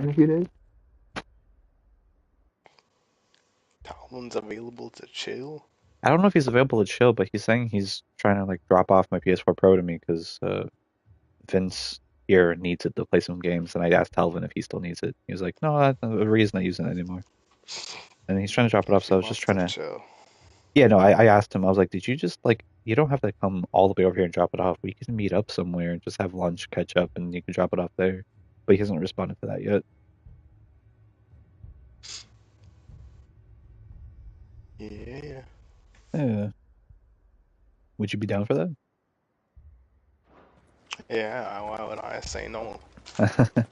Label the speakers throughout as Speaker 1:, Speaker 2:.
Speaker 1: in a few days.
Speaker 2: Talon's available to chill.
Speaker 1: I don't know if he's available to chill, but he's saying he's trying to like drop off my PS4 Pro to me because Vince here needs it to play some games, and I asked Talvin if he still needs it. He was like, "No, the reason not using it anymore." And he's trying to drop it off,
Speaker 2: If he
Speaker 1: so I was just
Speaker 2: wants
Speaker 1: trying
Speaker 2: to
Speaker 1: to.
Speaker 2: chill.
Speaker 1: Yeah, no, I asked him. I was like, "Did you just like you don't have to come all the way over here and drop it off. We can meet up somewhere and just have lunch, catch up, and you can drop it off there." But he hasn't responded to that yet.
Speaker 2: Yeah.
Speaker 1: Yeah. Would you be down for
Speaker 2: Yeah, why would I say no?
Speaker 1: that?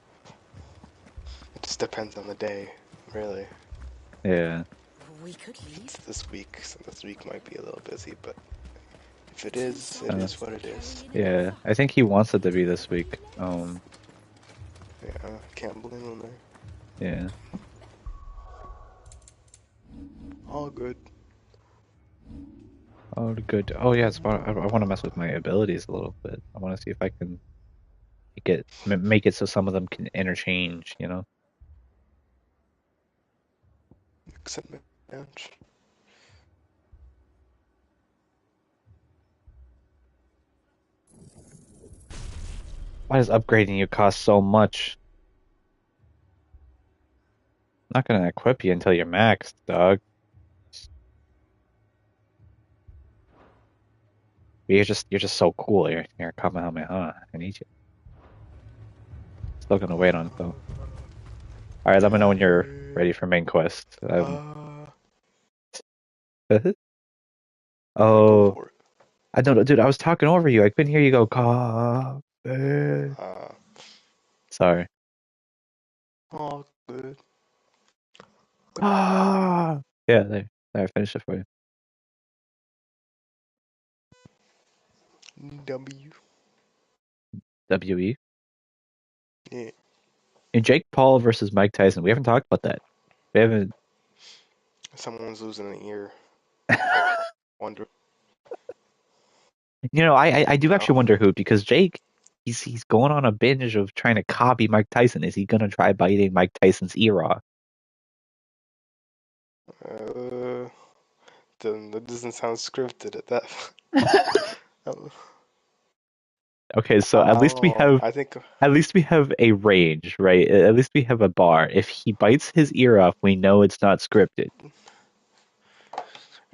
Speaker 2: It just depends on the day, really.
Speaker 1: Yeah.
Speaker 3: We could
Speaker 2: If it's
Speaker 3: leave.
Speaker 2: this week, so this week might be a little busy, but if it is, it
Speaker 1: Uh,
Speaker 2: is what it is.
Speaker 1: yeah. I think he wants it to be this week.
Speaker 2: Yeah, can't blame him there.
Speaker 1: Yeah.
Speaker 2: All good.
Speaker 1: Oh, good. Oh, yeah. I want to mess with my abilities a little bit. I want to see if I can make it so some of them can interchange.
Speaker 2: Except match.
Speaker 1: Why does upgrading you cost so much? I'm not gonna equip you until you're maxed, dog. You're just so cool. You're Kamehameha. I need you. Still gonna wait on it though. All right, let me know when you're ready for main quest.
Speaker 2: Uh, yeah, go
Speaker 1: Oh,
Speaker 2: for it.
Speaker 1: I don't know, dude. I was talking over you. I couldn't hear you go. Coffee.
Speaker 2: Uh,
Speaker 1: Sorry.
Speaker 2: all good.
Speaker 1: Ah. Yeah, there. I finished it for you.
Speaker 2: W.
Speaker 1: WE.
Speaker 2: Yeah.
Speaker 1: And Jake Paul versus Mike Tyson. We haven't talked about that. We haven't.
Speaker 2: Someone's losing an ear. Wonder.
Speaker 1: I do
Speaker 2: No.
Speaker 1: actually wonder who because Jake, he's going on a binge of trying to copy Mike Tyson. Is he gonna try biting Mike Tyson's ear off?
Speaker 2: Uh, then that doesn't sound scripted at that. Oh,
Speaker 1: Okay, so
Speaker 2: I
Speaker 1: at
Speaker 2: don't
Speaker 1: least we
Speaker 2: know.
Speaker 1: have
Speaker 2: I think
Speaker 1: at least we have a range, right? At least we have a bar. If he bites his ear off, we know it's not scripted.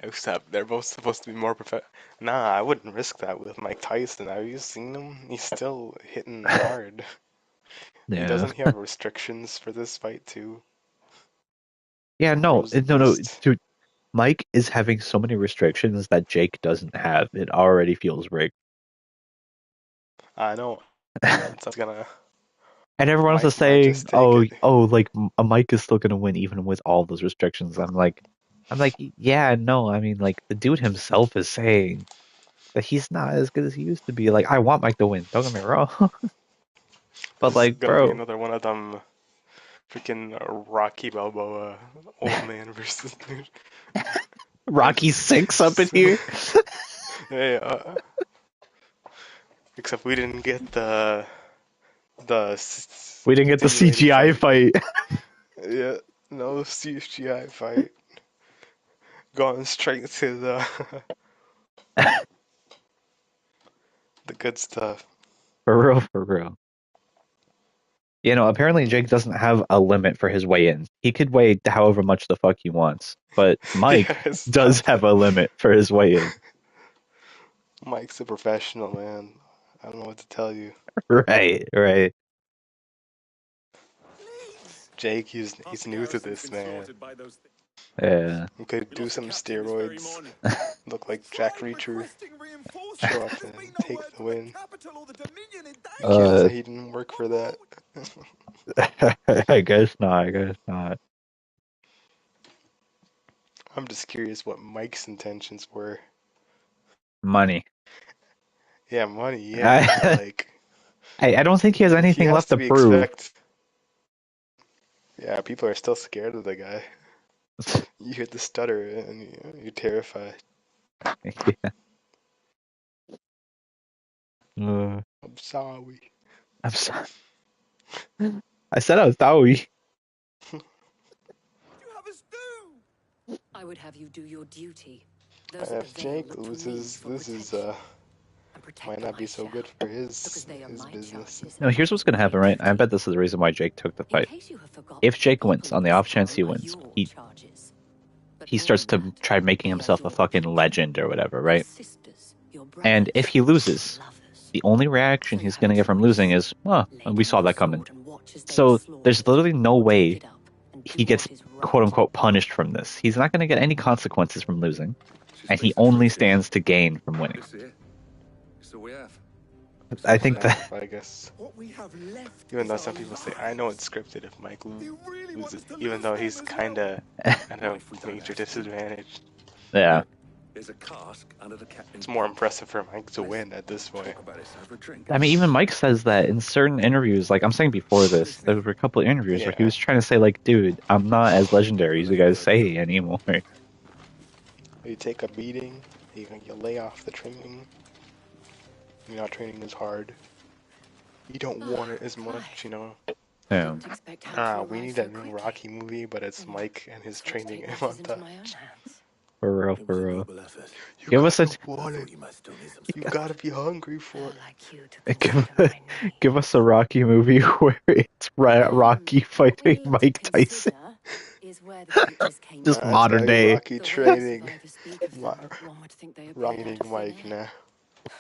Speaker 2: except they're both supposed to be more perfect. Nah, I wouldn't risk that with Mike Tyson. Have you seen him? He's still hitting hard. He
Speaker 1: Yeah.
Speaker 2: doesn't he have restrictions for this fight too?
Speaker 1: Yeah, no,
Speaker 2: Bruise the
Speaker 1: no,
Speaker 2: beast.
Speaker 1: dude. Mike is having so many restrictions that Jake doesn't have. It already feels rigged.
Speaker 2: I know. It's gonna.
Speaker 1: And everyone else is
Speaker 2: Mike might
Speaker 1: saying,
Speaker 2: just take
Speaker 1: "Oh,
Speaker 2: it.
Speaker 1: oh, like a Mike is still gonna win even with all those restrictions." I'm like, yeah, no. I mean, like the dude himself is saying that he's not as good as he used to be. Like, I want Mike to win. Don't get me wrong, but
Speaker 2: This is
Speaker 1: like,
Speaker 2: gonna be
Speaker 1: bro,
Speaker 2: another one of them freaking Rocky Balboa old man versus dude.
Speaker 1: Rocky Six up in here.
Speaker 2: Hey, except we didn't get the
Speaker 1: We didn't get the
Speaker 2: simulated
Speaker 1: CGI
Speaker 2: fight.
Speaker 1: fight.
Speaker 2: Yeah, no CGI fight. Going straight to the good stuff.
Speaker 1: For real, for real. Apparently Jake doesn't have a limit for his weigh-in. He could weigh however much the fuck he wants, but Mike
Speaker 2: Yeah,
Speaker 1: does
Speaker 2: stop
Speaker 1: have
Speaker 2: that.
Speaker 1: a limit for his weigh-in.
Speaker 2: Mike's a professional, man. I don't know what to tell you.
Speaker 1: Right, right.
Speaker 2: Jake, he's new to this, man.
Speaker 1: Yeah.
Speaker 2: He could do some steroids, look like Jack Reacher, show up and take the win. You can't
Speaker 1: Uh,
Speaker 2: say he didn't work for that.
Speaker 1: I guess not. I guess not.
Speaker 2: I'm just curious what Mike's intentions were.
Speaker 1: Money.
Speaker 2: Yeah, money, yeah, but
Speaker 1: I,
Speaker 2: like
Speaker 1: I don't think he has
Speaker 2: he
Speaker 1: anything
Speaker 2: has
Speaker 1: left
Speaker 2: to
Speaker 1: to
Speaker 2: be
Speaker 1: prove.
Speaker 2: expect. Yeah, people are still scared of the guy. You hear the stutter and you're terrified.
Speaker 1: Yeah. Uh,
Speaker 2: I'm sorry.
Speaker 1: I'm sorry. I said I was Taui.
Speaker 3: I would have you do your duty. Those at the
Speaker 2: If
Speaker 3: Vale
Speaker 2: Jake
Speaker 3: look to me
Speaker 2: loses,
Speaker 3: for
Speaker 2: this is
Speaker 3: protection. And
Speaker 2: might
Speaker 3: protect them
Speaker 2: not
Speaker 3: I
Speaker 2: be so good
Speaker 3: shall,
Speaker 2: for
Speaker 3: because they are
Speaker 2: his
Speaker 3: my
Speaker 2: business.
Speaker 3: charges
Speaker 1: No,
Speaker 3: and
Speaker 1: here's
Speaker 3: it
Speaker 1: what's
Speaker 3: is
Speaker 1: gonna
Speaker 3: my
Speaker 1: happen, right? I bet
Speaker 3: duty.
Speaker 1: this is the reason why Jake took the
Speaker 3: In
Speaker 1: fight.
Speaker 3: case you have forgotten,
Speaker 1: If
Speaker 3: the
Speaker 1: Jake wins,
Speaker 3: people
Speaker 1: on
Speaker 3: in
Speaker 1: the
Speaker 3: this
Speaker 1: off chance
Speaker 3: town
Speaker 1: he
Speaker 3: are
Speaker 1: wins,
Speaker 3: your charges. But
Speaker 1: he
Speaker 3: more
Speaker 1: starts
Speaker 3: than
Speaker 1: to
Speaker 3: that,
Speaker 1: try making
Speaker 3: they are
Speaker 1: himself a
Speaker 3: your
Speaker 1: fucking
Speaker 3: children,
Speaker 1: legend or whatever,
Speaker 3: your
Speaker 1: right?
Speaker 3: sisters, your
Speaker 1: And if
Speaker 3: brothers,
Speaker 1: he
Speaker 3: your
Speaker 1: loses,
Speaker 3: lovers.
Speaker 1: the only reaction
Speaker 3: So you
Speaker 1: he's
Speaker 3: have a
Speaker 1: gonna get from losing
Speaker 3: choice.
Speaker 1: is, "Oh,
Speaker 3: Lay
Speaker 1: we
Speaker 3: down
Speaker 1: saw
Speaker 3: your
Speaker 1: that coming."
Speaker 3: sword and watch as they are
Speaker 1: So there's
Speaker 3: slaughtered,
Speaker 1: literally no
Speaker 3: or take
Speaker 1: way
Speaker 3: it up and
Speaker 1: he
Speaker 3: do
Speaker 1: gets
Speaker 3: what is
Speaker 1: quote
Speaker 3: right.
Speaker 1: unquote punished from this. He's not gonna get any consequences from losing,
Speaker 4: She
Speaker 1: and he
Speaker 4: speaks the
Speaker 1: only
Speaker 4: truth here.
Speaker 1: stands to gain from winning.
Speaker 4: This here. It's all we have.
Speaker 1: I
Speaker 4: Simple
Speaker 1: think
Speaker 4: as
Speaker 2: Yeah,
Speaker 4: that.
Speaker 1: that,
Speaker 2: but I guess
Speaker 5: What we have left
Speaker 2: even
Speaker 5: is
Speaker 2: though
Speaker 5: our
Speaker 2: some people say I know it's
Speaker 5: lives.
Speaker 2: scripted if Mike
Speaker 5: Do you really want
Speaker 2: loses,
Speaker 5: us to
Speaker 2: even
Speaker 5: lose
Speaker 2: though
Speaker 5: them
Speaker 2: he's
Speaker 5: as well?
Speaker 2: kinda at
Speaker 4: What
Speaker 2: a
Speaker 4: if we don't
Speaker 2: major
Speaker 4: have to?
Speaker 2: disadvantage.
Speaker 1: yeah.
Speaker 4: Look, there's a cask under the captain's
Speaker 2: It's more
Speaker 4: bench.
Speaker 2: impressive for Mike to
Speaker 4: Let's
Speaker 2: win at this point.
Speaker 4: talk about this over a drink.
Speaker 1: I mean, even Mike says that in certain interviews. Like I'm saying before this, there were a couple of interviews where he
Speaker 2: Yeah,
Speaker 1: was trying to say, like, "Dude, I'm not as legendary
Speaker 4: Got
Speaker 1: as you
Speaker 4: left
Speaker 1: guys
Speaker 4: word
Speaker 1: say
Speaker 4: from.
Speaker 1: anymore."
Speaker 2: you take a beating, you lay off the training. You're not training as hard. You don't want it as much,
Speaker 3: Clive, I
Speaker 1: Yeah.
Speaker 3: didn't expect help to
Speaker 2: We
Speaker 3: arrive
Speaker 2: need
Speaker 3: so
Speaker 2: a new
Speaker 3: quickly.
Speaker 2: Rocky movie, but it's
Speaker 3: And
Speaker 2: Mike and his
Speaker 3: so to
Speaker 2: training
Speaker 3: take matters into
Speaker 2: montage.
Speaker 3: my own hands.
Speaker 1: For real,
Speaker 5: It was a
Speaker 1: for real.
Speaker 5: noble effort.
Speaker 2: You
Speaker 1: Give us a
Speaker 2: gotta
Speaker 5: I
Speaker 2: want it.
Speaker 5: thought you might still need some
Speaker 2: You
Speaker 5: support.
Speaker 2: gotta be hungry for
Speaker 3: Felt
Speaker 2: it.
Speaker 3: like you to
Speaker 1: give,
Speaker 3: consider my
Speaker 1: give us a
Speaker 3: needs.
Speaker 1: Rocky movie where it's Rocky
Speaker 3: What we
Speaker 1: fighting
Speaker 3: need to
Speaker 1: Mike Tyson,
Speaker 3: consider is where the creatures came
Speaker 1: just
Speaker 2: Nah,
Speaker 3: from.
Speaker 2: it's
Speaker 1: modern
Speaker 2: gotta be
Speaker 1: day.
Speaker 2: Rocky
Speaker 3: The way the
Speaker 2: training.
Speaker 3: survivors speak of them, one would think they appeared out
Speaker 2: Rocking
Speaker 3: of thin
Speaker 2: Mike
Speaker 3: air.
Speaker 2: now.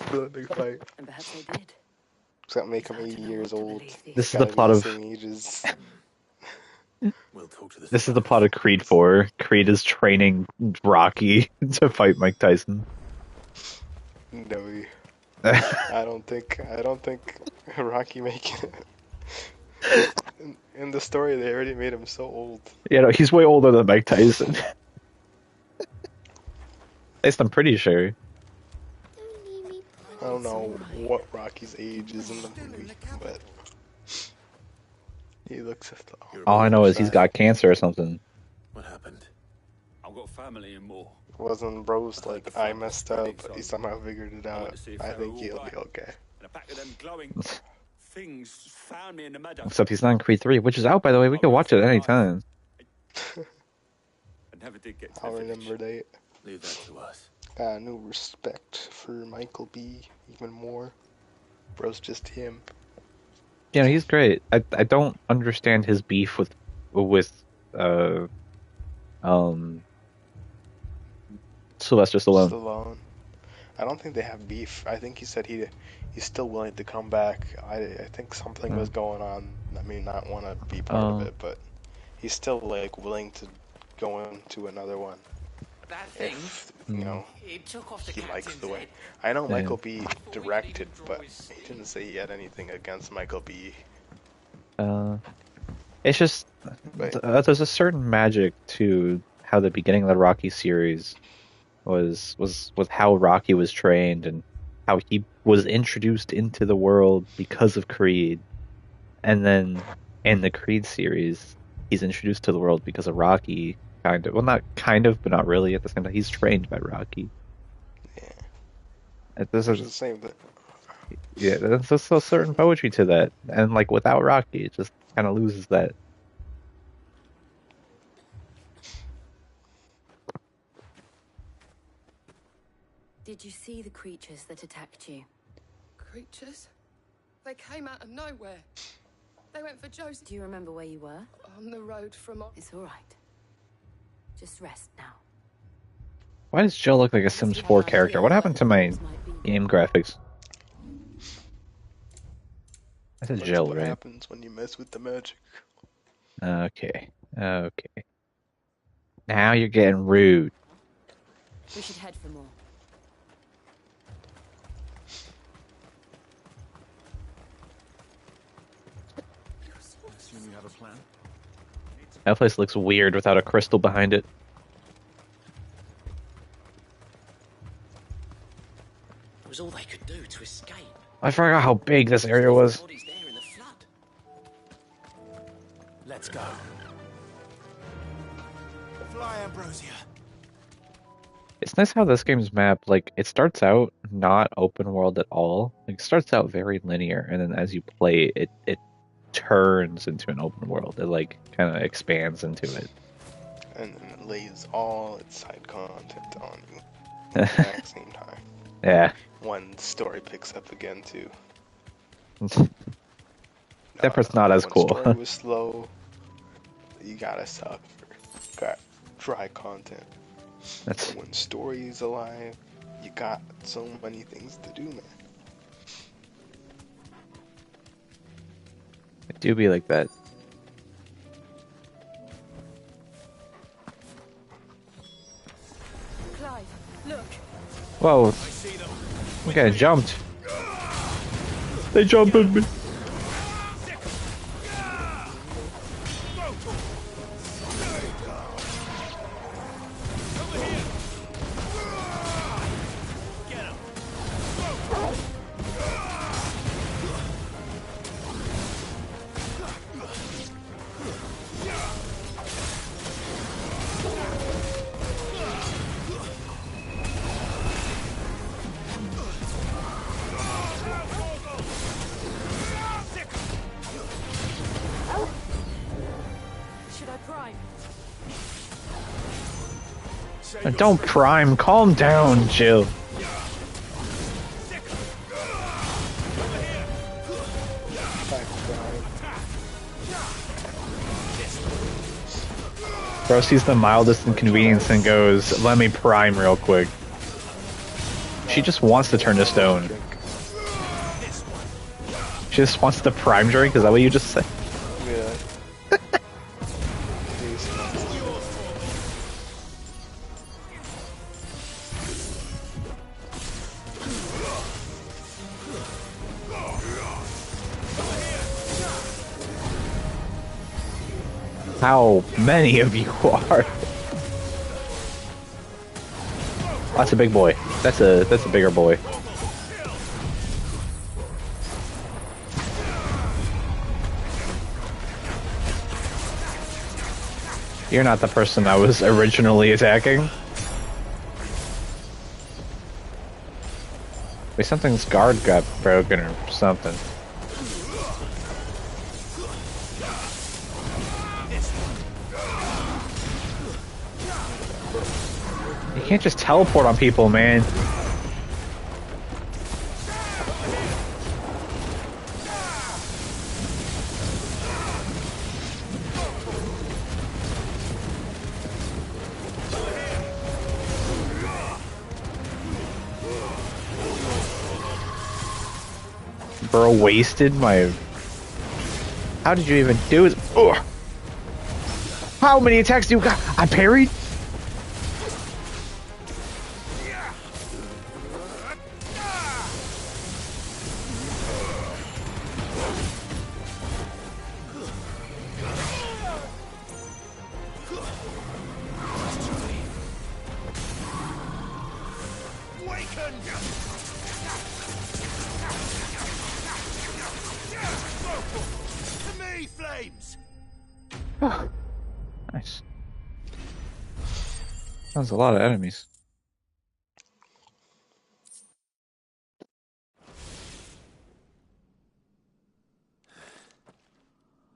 Speaker 2: For the big fight.
Speaker 3: And perhaps they did.
Speaker 2: It's gotta make
Speaker 3: It's
Speaker 2: him
Speaker 3: hard
Speaker 2: 80
Speaker 3: to know
Speaker 2: years
Speaker 3: what to
Speaker 2: old.
Speaker 3: believe these
Speaker 2: It's
Speaker 1: This is the
Speaker 2: gotta be
Speaker 1: plot
Speaker 2: the
Speaker 3: days.
Speaker 1: of
Speaker 2: same ages.
Speaker 5: We'll talk to the
Speaker 1: this is the plot
Speaker 5: survivors.
Speaker 1: of Creed 4. Creed is training Rocky to fight Mike Tyson.
Speaker 2: No, I don't think Rocky making it. In the story, they already made him so old.
Speaker 1: He's way older than Mike Tyson. At least I'm pretty sure.
Speaker 2: I don't
Speaker 3: It's all
Speaker 2: know
Speaker 3: right.
Speaker 2: what Rocky's age
Speaker 5: We're
Speaker 2: is in the
Speaker 5: still in
Speaker 2: movie,
Speaker 5: the
Speaker 2: but
Speaker 5: capital.
Speaker 2: he looks
Speaker 5: You're
Speaker 1: All I
Speaker 5: about
Speaker 1: know
Speaker 2: older
Speaker 1: is he's
Speaker 2: side.
Speaker 1: got cancer or something.
Speaker 5: What happened?
Speaker 4: I've got family and more.
Speaker 2: Wasn't Bro's
Speaker 4: I heard the
Speaker 2: like I
Speaker 4: flood was
Speaker 2: messed
Speaker 4: spreading,
Speaker 2: up, but
Speaker 4: so
Speaker 2: he somehow figured it
Speaker 4: I went
Speaker 2: out.
Speaker 4: to see if
Speaker 2: I
Speaker 4: they were
Speaker 2: think
Speaker 4: all
Speaker 2: he'll
Speaker 4: right.
Speaker 2: be okay.
Speaker 4: And a pack of them glowing things found me in the meadow.
Speaker 1: Except he's not in Creed 3, which is out, by the way. We
Speaker 4: I
Speaker 1: can
Speaker 4: ran
Speaker 1: watch
Speaker 4: for
Speaker 1: it
Speaker 4: my
Speaker 1: any
Speaker 4: life.
Speaker 1: time.
Speaker 4: I never did get to
Speaker 2: I'll
Speaker 4: the village.
Speaker 2: remember that.
Speaker 5: Leave that to us.
Speaker 2: Got new respect for Michael B. Even more. Bro's just him.
Speaker 1: He's great. I don't understand his beef with uh um Sylvester Stallone.
Speaker 2: Stallone. I don't think they have beef. I think he said he's still willing to come back. I think something was
Speaker 1: Uh,
Speaker 2: going on. I mean, not want to be part of
Speaker 1: uh,
Speaker 2: it, but he's still like willing to go into another one
Speaker 6: That thing,
Speaker 2: if
Speaker 1: mm,
Speaker 6: it took off the
Speaker 2: he likes
Speaker 6: captain's
Speaker 2: the way.
Speaker 6: head.
Speaker 2: I know
Speaker 1: yeah.
Speaker 2: Michael B.
Speaker 6: I thought we could
Speaker 2: directed,
Speaker 6: even draw
Speaker 2: but
Speaker 6: his
Speaker 2: he didn't
Speaker 6: skin.
Speaker 2: say he had anything against Michael B.
Speaker 1: Uh, it's just
Speaker 2: But
Speaker 1: there's a certain magic to how the beginning of the Rocky series was how Rocky was trained and how he was introduced into the world because of Creed, and then in the Creed series, he's introduced to the world because of Rocky. Kind of, well, not kind of, but not really at the same time. He's trained by Rocky.
Speaker 2: yeah,
Speaker 1: This
Speaker 2: which is
Speaker 1: is
Speaker 2: the same thing.
Speaker 1: yeah, there's just a certain poetry to that, and like without Rocky, it just kind of loses that.
Speaker 3: Did you see the creatures that attacked you?
Speaker 7: Creatures? They came out of nowhere. They went for Josie
Speaker 3: Do you remember where you were?
Speaker 7: on the road from...
Speaker 3: It's all right. Just rest now.
Speaker 1: Why does Joe look like a
Speaker 3: I guess
Speaker 1: Sims
Speaker 3: you have
Speaker 1: 4
Speaker 3: an
Speaker 1: character?
Speaker 3: idea
Speaker 1: What
Speaker 3: where
Speaker 1: happened
Speaker 3: the
Speaker 1: to my
Speaker 3: things might be.
Speaker 1: game graphics? I said
Speaker 2: That's
Speaker 1: Jill,
Speaker 2: what
Speaker 1: right?
Speaker 2: happens when you mess with the magic.
Speaker 1: Okay, okay. Now you're getting rude.
Speaker 3: We should head for more.
Speaker 5: Assume you have a plan?
Speaker 1: That place looks weird without a crystal behind it.
Speaker 6: It was all they could do to escape.
Speaker 1: I forgot how big this area
Speaker 6: Left
Speaker 1: was.
Speaker 6: their bodies there in the flood.
Speaker 5: Let's go. Fly, Ambrosia.
Speaker 1: It's nice how this game's map, like, it starts out not open world at all. Like, it starts out very linear, and then as you play, it turns into an open world. It like kind of expands into it.
Speaker 2: And then it lays all its side content on you at the exact same time.
Speaker 1: Yeah.
Speaker 2: When the story picks up again too.
Speaker 1: That part's not as
Speaker 2: when
Speaker 1: cool.
Speaker 2: story was slow, you gotta suffer. Got dry content.
Speaker 1: That's
Speaker 2: When story is alive, you got so many things to do, man.
Speaker 1: it do be like that.
Speaker 3: Clive, look.
Speaker 1: Whoa! I'm getting jumped. They jumped at me.
Speaker 3: Should I prime?
Speaker 1: Don't prime. Calm down, Jill. Bro sees the mildest inconvenience and goes, "Let me prime real quick." She just wants to turn to stone. She just wants to prime drink. Is that what you just said?
Speaker 2: Yeah.
Speaker 1: How many of you are? That's a big boy. That's a bigger boy. You're not the person I was originally attacking. Wait, something's guard got broken or something. You can't just teleport on people, man. Bro wasted my... How did you even do it? Ugh. How many attacks do you got? I parried? Nice. That was a lot of enemies.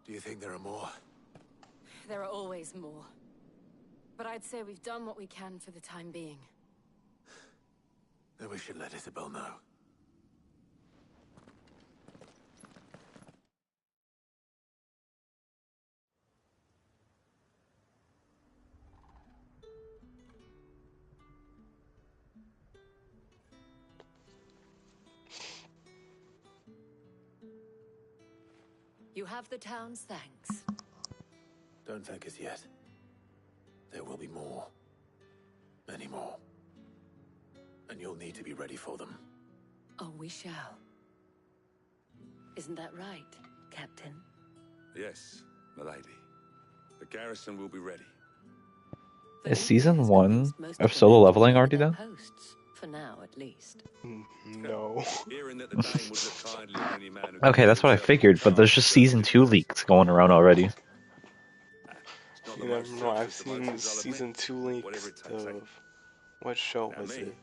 Speaker 5: Do you think there are more?
Speaker 3: There are always more. But I'd say we've done what we can for the time being.
Speaker 5: Then we should let Isabel know.
Speaker 3: You have the town's thanks.
Speaker 5: Don't thank us yet. There will be more. Many more. And you'll need to be ready for them.
Speaker 3: Oh, we shall. Isn't that right, Captain?
Speaker 4: Yes, milady. The garrison will be ready.
Speaker 1: Is season 1 of solo leveling already done?
Speaker 3: Posts, for now, at least.
Speaker 2: No.
Speaker 4: Hearing that the Dane would look kindly on any man who
Speaker 1: Okay, that's what I figured, but there's just season 2 leaks going around already.
Speaker 4: It's not the
Speaker 2: You
Speaker 4: most
Speaker 2: never know. I've
Speaker 4: treacherous of
Speaker 2: seen
Speaker 4: motives, I'll admit.
Speaker 2: season 2 leaks
Speaker 4: Whatever it takes, eh?
Speaker 2: of... What show
Speaker 4: Now
Speaker 2: was
Speaker 4: me,
Speaker 2: it?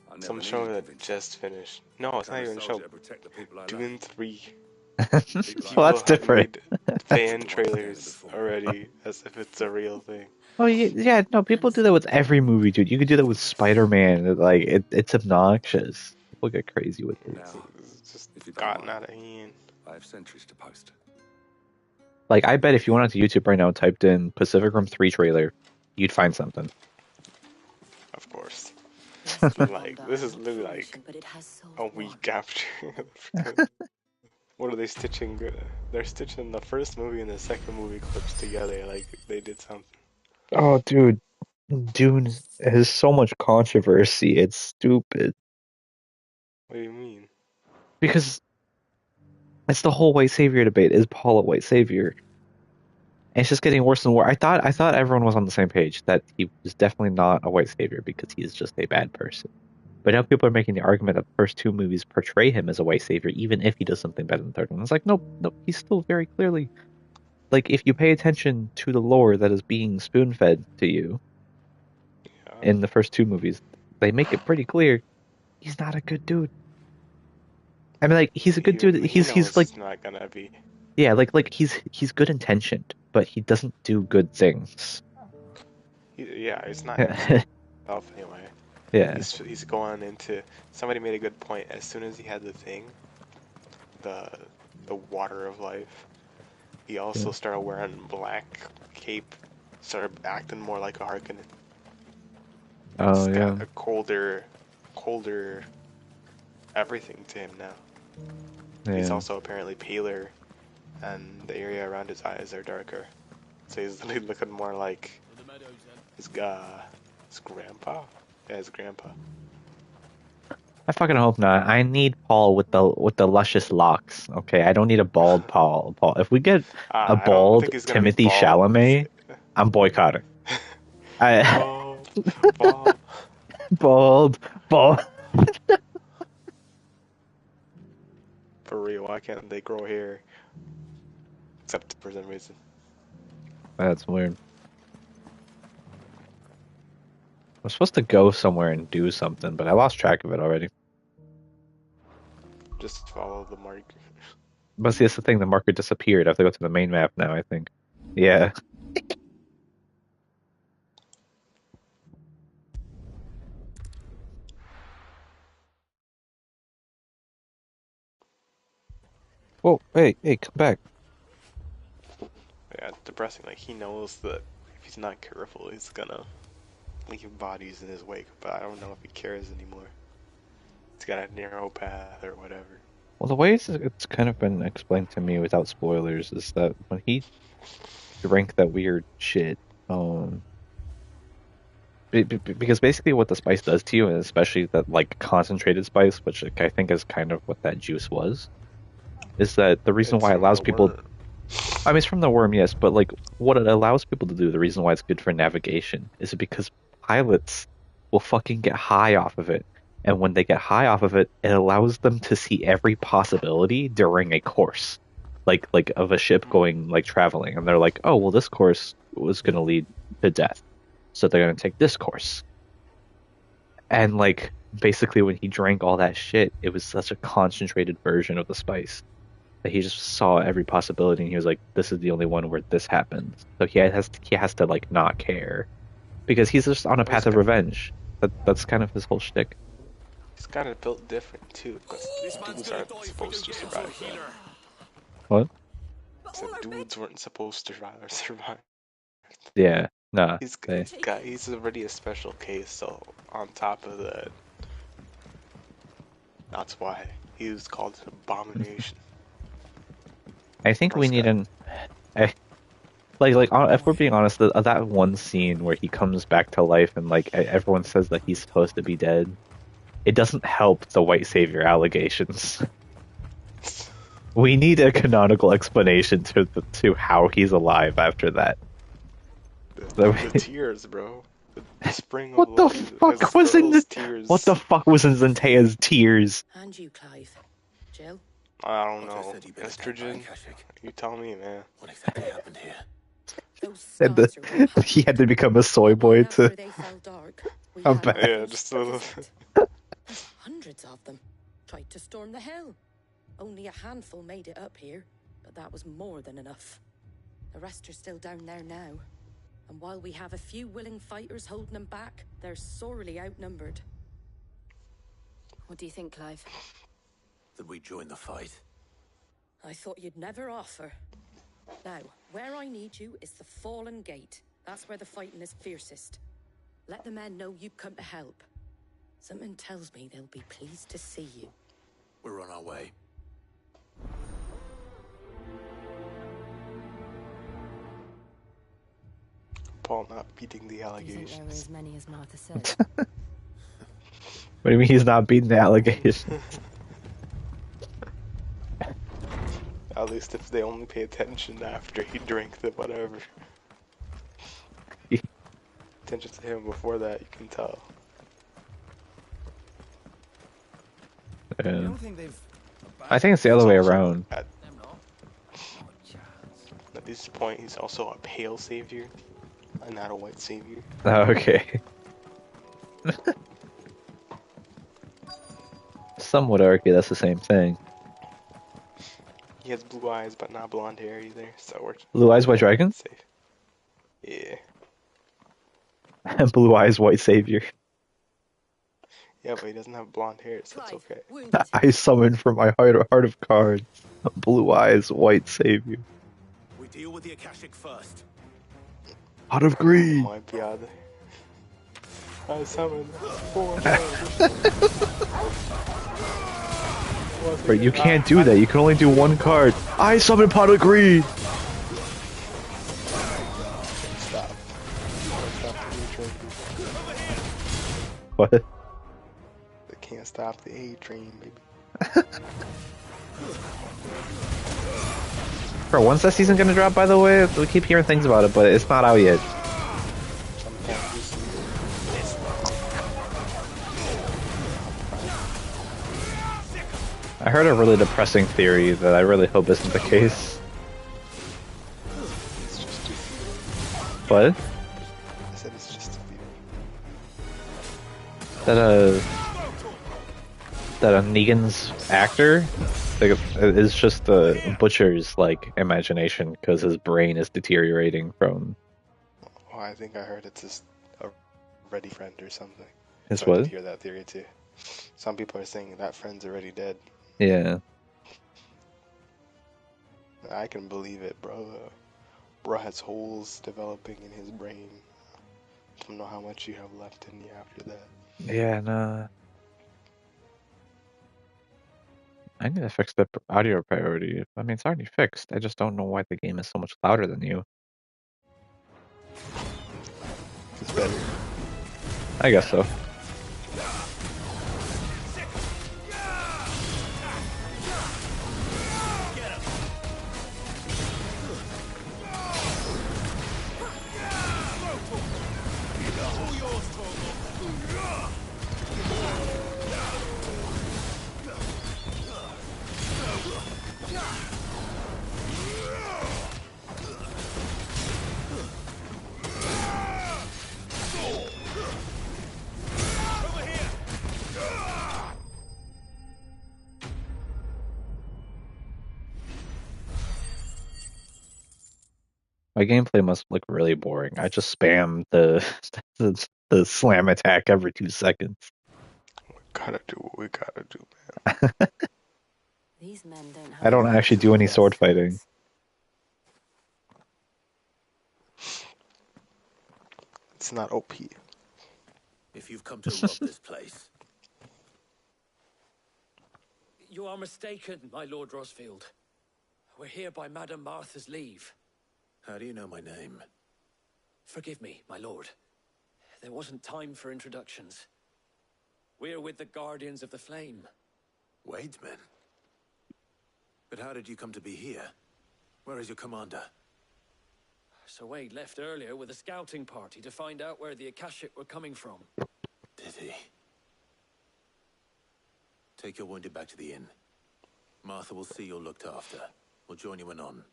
Speaker 4: I never
Speaker 2: Some
Speaker 4: needed
Speaker 2: show that
Speaker 4: convincing.
Speaker 2: just finished. No, it's not
Speaker 4: I'm a
Speaker 2: even a show.
Speaker 4: soldier to protect the people I love.
Speaker 2: Dune 3.
Speaker 1: Well,
Speaker 2: People
Speaker 1: that's
Speaker 2: have
Speaker 1: different.
Speaker 2: made fan trailers already as if it's a real thing.
Speaker 1: Oh yeah, no, people do that with every movie, dude. You could do that with Spider-Man. Like it's obnoxious. People get crazy with it.
Speaker 4: Now,
Speaker 2: It's just
Speaker 4: if you don't
Speaker 2: gotten
Speaker 4: mind,
Speaker 2: out of hand.
Speaker 4: I have sentries to post.
Speaker 1: Like I bet if you went onto YouTube right now and typed in Pacific Rim 3 trailer, you'd find something.
Speaker 2: Of course.
Speaker 3: Yes, we've
Speaker 2: Like,
Speaker 3: gone
Speaker 2: this
Speaker 3: down
Speaker 2: is
Speaker 3: an
Speaker 2: literally
Speaker 3: information,
Speaker 2: like
Speaker 3: but it has solved
Speaker 2: a
Speaker 3: one.
Speaker 2: week after. What are they stitching? They're stitching the first movie and the second movie clips together. Like they did something.
Speaker 1: Oh, dude, Dune has so much controversy. It's stupid
Speaker 2: What do you mean?
Speaker 1: because it's the whole white savior debate. Is Paul a white savior? And it's just getting worse and worse. I thought everyone was on the same page that he was definitely not a white savior because he is just a bad person. But now people are making the argument that the first two movies portray him as a white savior, even if he does something better than the third one. It's like, nope, nope, he's still very clearly like if you pay attention to the lore that is being spoon fed to you
Speaker 2: Yeah.
Speaker 1: in the first two movies, they make it pretty clear he's not a good dude. I mean, like he's a good dude.
Speaker 2: He
Speaker 1: He's
Speaker 2: knows
Speaker 1: like
Speaker 2: he's not gonna be.
Speaker 1: yeah, like he's good intentioned, but he doesn't do good things.
Speaker 2: Yeah, it's not
Speaker 1: Yeah,
Speaker 2: himself anyway.
Speaker 1: yeah,
Speaker 2: He's going into. Somebody made a good point. As soon as he had the thing, the the water of life, he also started wearing black cape. Started acting more like a Harkonnen.
Speaker 1: oh
Speaker 2: He's got
Speaker 1: yeah,
Speaker 2: a colder everything to him now. He's
Speaker 1: yeah.
Speaker 2: also apparently paler, and the area around his eyes are darker. So he's literally looking more like his his grandpa. Yeah, his grandpa.
Speaker 1: I fucking hope not. I need Paul with the luscious locks. Okay, I don't need a bald Paul. Paul, if we get a
Speaker 2: I don't
Speaker 1: bald
Speaker 2: think he's gonna be
Speaker 1: Timothy
Speaker 2: bald.
Speaker 1: Chalamet, I'm boycotting. I
Speaker 2: Bald, bald.
Speaker 1: bald, bald.
Speaker 2: For real, why can't they grow hair? Except for some reason.
Speaker 1: That's weird. I'm supposed to go somewhere and do something, but I lost track of it already.
Speaker 2: Just follow the mark.
Speaker 1: But see, that's the thing. The marker disappeared. I have to go to the main map now, I think. Yeah. Whoa, hey, come back.
Speaker 2: Yeah, depressing. Like, he knows that if he's not careful, he's gonna leave bodies in his wake, but I don't know if he cares anymore. He's got a narrow path or whatever.
Speaker 1: Well, the way it's kind of been explained to me without spoilers is that when he drank that weird shit, because basically what the spice does to you, and especially that like concentrated spice, which like, I think is kind of what that juice was, is that the reason
Speaker 2: It's
Speaker 1: why it
Speaker 2: from
Speaker 1: allows
Speaker 2: the
Speaker 1: people.
Speaker 2: worm.
Speaker 1: I mean, it's from the worm, yes, but like what it allows people to do, the reason why it's good for navigation is because pilots will fucking get high off of it. And when they get high off of it, it allows them to see every possibility during a course. Like of a ship going like traveling and they're like, "Oh, well this course was going to lead to death. So they're going to take this course." And like basically when he drank all that shit, it was such a concentrated version of the spice that he just saw every possibility and he was like, "This is the only one where this happens." So he has to like not care because he's just on a
Speaker 2: Well,
Speaker 1: path of revenge. That's kind of his whole shtick.
Speaker 2: he's got it built different too, because
Speaker 4: This man's
Speaker 2: dudes
Speaker 4: gonna
Speaker 2: aren't
Speaker 4: die if we
Speaker 2: supposed
Speaker 4: don't
Speaker 2: to
Speaker 4: get him to a
Speaker 2: survive that.
Speaker 4: healer.
Speaker 1: What?
Speaker 2: So dudes weren't supposed to survive.
Speaker 1: Yeah, nah.
Speaker 2: He's already a special case. So on top of that, that's why he was called an abomination.
Speaker 1: I think we
Speaker 2: Bro's
Speaker 1: need
Speaker 2: got
Speaker 1: an. If we're being honest, that one scene where he comes back to life and like everyone says that he's supposed to be dead, it doesn't help the white savior allegations. We need a canonical explanation to how he's alive after that.
Speaker 2: the tears, bro. The spring of
Speaker 1: What the
Speaker 2: life.
Speaker 1: fuck
Speaker 2: His
Speaker 1: was in
Speaker 2: girl's
Speaker 1: the
Speaker 2: tears.
Speaker 1: What the fuck was in Zendaya's tears?
Speaker 7: And you, Clive. Jill?
Speaker 2: I don't
Speaker 5: Otto
Speaker 2: know.
Speaker 5: said you better stand by
Speaker 2: Estrogen?
Speaker 5: Kashyyyk.
Speaker 2: You tell me, man.
Speaker 5: What exactly happened here?
Speaker 7: Those
Speaker 1: And
Speaker 7: scars are what
Speaker 1: he had to become a soy
Speaker 7: But
Speaker 1: boy
Speaker 7: long
Speaker 1: to
Speaker 7: after they fell dark, we
Speaker 1: come
Speaker 7: had
Speaker 1: back.
Speaker 7: our
Speaker 2: Yeah,
Speaker 7: first
Speaker 2: just a little.
Speaker 7: visit. There's hundreds of them. Tried to storm the hill.
Speaker 8: Only a handful made it up here, but that was more than enough. The rest are still down there now. And while we have a few willing fighters holding them back, they're sorely outnumbered.
Speaker 3: What do you think, Clive?
Speaker 5: That we join the fight.
Speaker 8: I thought you'd never offer. Now, where I need you is the Fallen Gate. That's where the fighting is fiercest. Let the men know you've come to help. Something tells me they'll be pleased to see you.
Speaker 5: We're on our way.
Speaker 2: Paul not beating the
Speaker 3: Do you think there were
Speaker 2: allegations.
Speaker 3: as many as Martha said?
Speaker 1: What do you mean he's not beating the allegations?
Speaker 2: At least if they only pay attention after he drank the whatever. Attention to him before that, you can tell.
Speaker 1: Yeah.
Speaker 4: don't think they've.
Speaker 1: I think it's the other way around.
Speaker 2: At this point, he's also a pale savior, and not a white savior.
Speaker 1: Oh, okay. Some would argue that's the same thing.
Speaker 2: He has blue eyes, but not blonde hair either, so we're
Speaker 1: Blue eyes, white dragon?
Speaker 2: safe. Yeah.
Speaker 1: Blue eyes, white savior.
Speaker 2: Yeah, but he doesn't have blonde hair, so it's okay.
Speaker 3: Wounded.
Speaker 1: I summon from my heart of cards. Blue eyes, white savior.
Speaker 5: We deal with the Akashic first.
Speaker 1: Out of greed.
Speaker 2: My god. I summon 4
Speaker 1: But you can't do that. You can only do one card. I summon Pot of Greed.
Speaker 2: Stop. Stop the A train.
Speaker 1: What?
Speaker 2: They can't stop the A train, baby.
Speaker 1: Bro, when's that season gonna drop, by the way? We keep hearing things about it, but it's not out yet.
Speaker 2: Sometimes you see
Speaker 1: I heard a really depressing theory that I really hope isn't the case.
Speaker 2: it's just a theory.
Speaker 1: What?
Speaker 2: I said it's just a theory.
Speaker 1: That Negan's actor like, is just the butcher's like imagination because his brain is deteriorating from
Speaker 2: Oh, I think I heard it's just a ready friend or something.
Speaker 1: his
Speaker 2: So I
Speaker 1: what?
Speaker 2: did hear that theory too. Some people are saying that friend's already dead.
Speaker 1: Yeah.
Speaker 2: I can believe it, bro. Bro has holes developing in his brain. Don't know how much you have left in you after that.
Speaker 1: Yeah, no. I need to fix the audio priority. I mean, it's already fixed. I just don't know why the game is so much louder than you.
Speaker 2: It's better.
Speaker 1: I guess so. My gameplay must look really boring. I just spam the slam attack every 2 seconds.
Speaker 2: We gotta do what we gotta do, man.
Speaker 3: These men don't have
Speaker 1: I don't
Speaker 3: much
Speaker 1: actually do any
Speaker 3: against
Speaker 1: sword fighting.
Speaker 3: friends.
Speaker 2: It's not OP.
Speaker 5: If you've come to rob this place,
Speaker 6: You are mistaken, my Lord Rosfield. We're here by Madame Martha's leave.
Speaker 5: how do you know my name?
Speaker 6: Forgive me, my lord. There wasn't time for introductions. We're with the Guardians of the Flame.
Speaker 5: Wade's men. But how did you come to be here? Where is your commander?
Speaker 6: Sir Wade left earlier with a scouting party to find out where the Akashic were coming from.
Speaker 5: Did he? Take your wounded back to the inn. Martha will see you're looked after. We'll join you anon.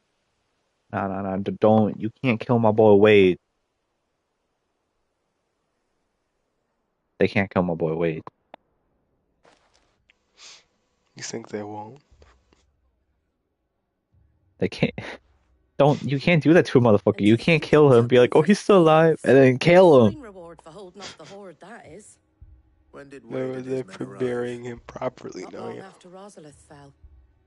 Speaker 1: No, don't. You can't kill my boy Wade. They can't kill my boy Wade.
Speaker 2: You think they won't?
Speaker 1: They can't. You can't do that to a motherfucker. You can't kill him. Be like, oh, he's still alive, and then kill him.
Speaker 8: Fine reward for holding off the horde, that is.
Speaker 5: When did
Speaker 2: Where
Speaker 5: Wade
Speaker 2: was
Speaker 5: and his
Speaker 2: it
Speaker 5: men
Speaker 2: for
Speaker 5: arrive?
Speaker 2: burying him properly?
Speaker 8: Not
Speaker 2: No,
Speaker 8: long
Speaker 2: yeah.
Speaker 8: after Rosalith fell.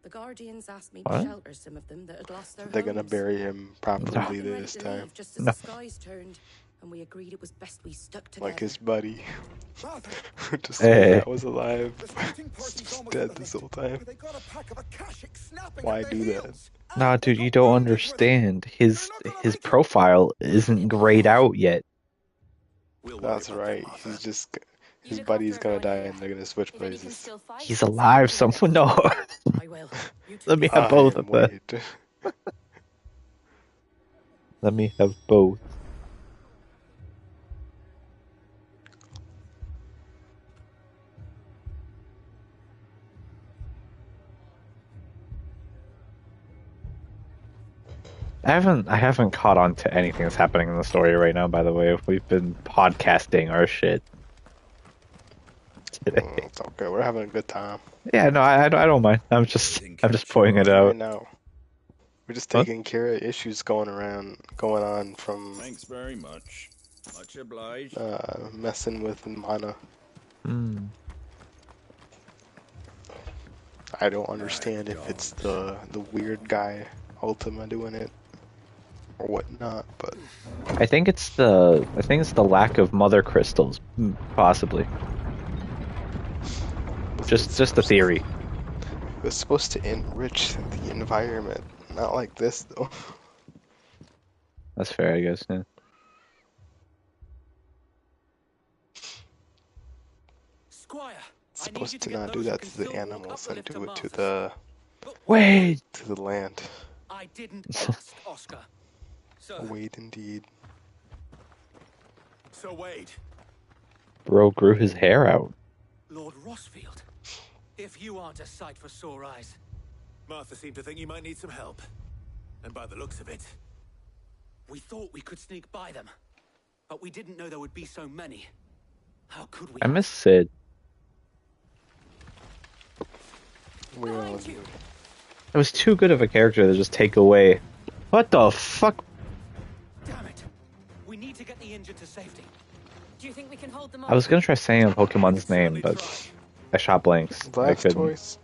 Speaker 8: The Guardians asked me
Speaker 1: What?
Speaker 8: to shelter some of them that had lost their
Speaker 2: They're gonna
Speaker 8: homes.
Speaker 2: bury him
Speaker 8: We
Speaker 2: properly
Speaker 8: were getting ready
Speaker 2: this
Speaker 8: to
Speaker 2: time,
Speaker 8: leave just as
Speaker 1: No.
Speaker 8: the skies turned, and we agreed it was best we stuck together.
Speaker 2: like his buddy,
Speaker 9: Martha,
Speaker 2: who just
Speaker 1: Hey.
Speaker 2: that was alive,
Speaker 9: the scouting party's
Speaker 2: just
Speaker 9: almost
Speaker 2: dead
Speaker 9: at the
Speaker 2: this
Speaker 9: hut,
Speaker 2: whole time.
Speaker 9: but they got a pack of Akashic snapping
Speaker 2: Why
Speaker 9: at their
Speaker 2: do that?
Speaker 9: heels.
Speaker 1: Nah,
Speaker 9: And
Speaker 1: dude,
Speaker 9: they
Speaker 1: you
Speaker 9: got
Speaker 1: don't
Speaker 9: wounded with them.
Speaker 1: understand.
Speaker 9: They're
Speaker 1: His
Speaker 9: not gonna
Speaker 1: his
Speaker 9: make it.
Speaker 1: profile isn't grayed out yet.
Speaker 5: We'll worry
Speaker 2: That's
Speaker 5: about that,
Speaker 2: right.
Speaker 5: Martha.
Speaker 2: He's just
Speaker 3: You
Speaker 2: his
Speaker 3: look
Speaker 2: buddy's
Speaker 3: after
Speaker 2: gonna
Speaker 3: everyone
Speaker 2: die,
Speaker 3: here.
Speaker 2: and they're gonna switch
Speaker 3: If any can
Speaker 2: places.
Speaker 3: still fight,
Speaker 1: He's
Speaker 3: send
Speaker 1: alive.
Speaker 3: them to
Speaker 1: Someone no.
Speaker 8: I will. You two
Speaker 1: Let me
Speaker 8: decide.
Speaker 1: have both of them.
Speaker 2: Wade.
Speaker 1: Let me have both. I haven't caught on to anything that's happening in the story right now, by the way. We've been podcasting our shit today.
Speaker 2: It's okay. We're having a good time.
Speaker 1: Yeah, no, I don't mind. I'm just pointing it
Speaker 2: Right
Speaker 1: out.
Speaker 2: now, we're just
Speaker 1: What?
Speaker 2: taking care of issues going on from
Speaker 4: Thanks very much. Much obliged.
Speaker 2: messing with Mana.
Speaker 1: Hmm.
Speaker 2: I don't understand if it's the weird guy Ultima doing it or whatnot, but
Speaker 1: I think it's the lack of mother crystals, possibly. Just the theory.
Speaker 2: it was supposed to enrich the environment, not like this though.
Speaker 1: That's fair, I guess. Yeah.
Speaker 6: Squire,
Speaker 2: It's supposed to not do that to the animals and do it to
Speaker 1: Wait.
Speaker 2: the land.
Speaker 6: I didn't ask, Oscar. So,
Speaker 2: Wait, indeed.
Speaker 6: so Wade,
Speaker 1: Bro grew his hair out.
Speaker 6: Lord Rossfield, if you aren't a sight for sore eyes.
Speaker 5: Martha seemed to think you might need some help. And by the looks of it,
Speaker 6: We thought we could sneak by them, but we didn't know there would be so many. How could we?
Speaker 1: I miss Sid.
Speaker 2: We all
Speaker 3: Behind you.
Speaker 1: It was too good of a character to just take away. What the fuck?
Speaker 6: Damn it! We need to get the injured to safety.
Speaker 3: Do you think we can hold them off?
Speaker 1: I was gonna try saying a Pokemon's name, but I shot blanks. I couldn't.
Speaker 2: Blastoise.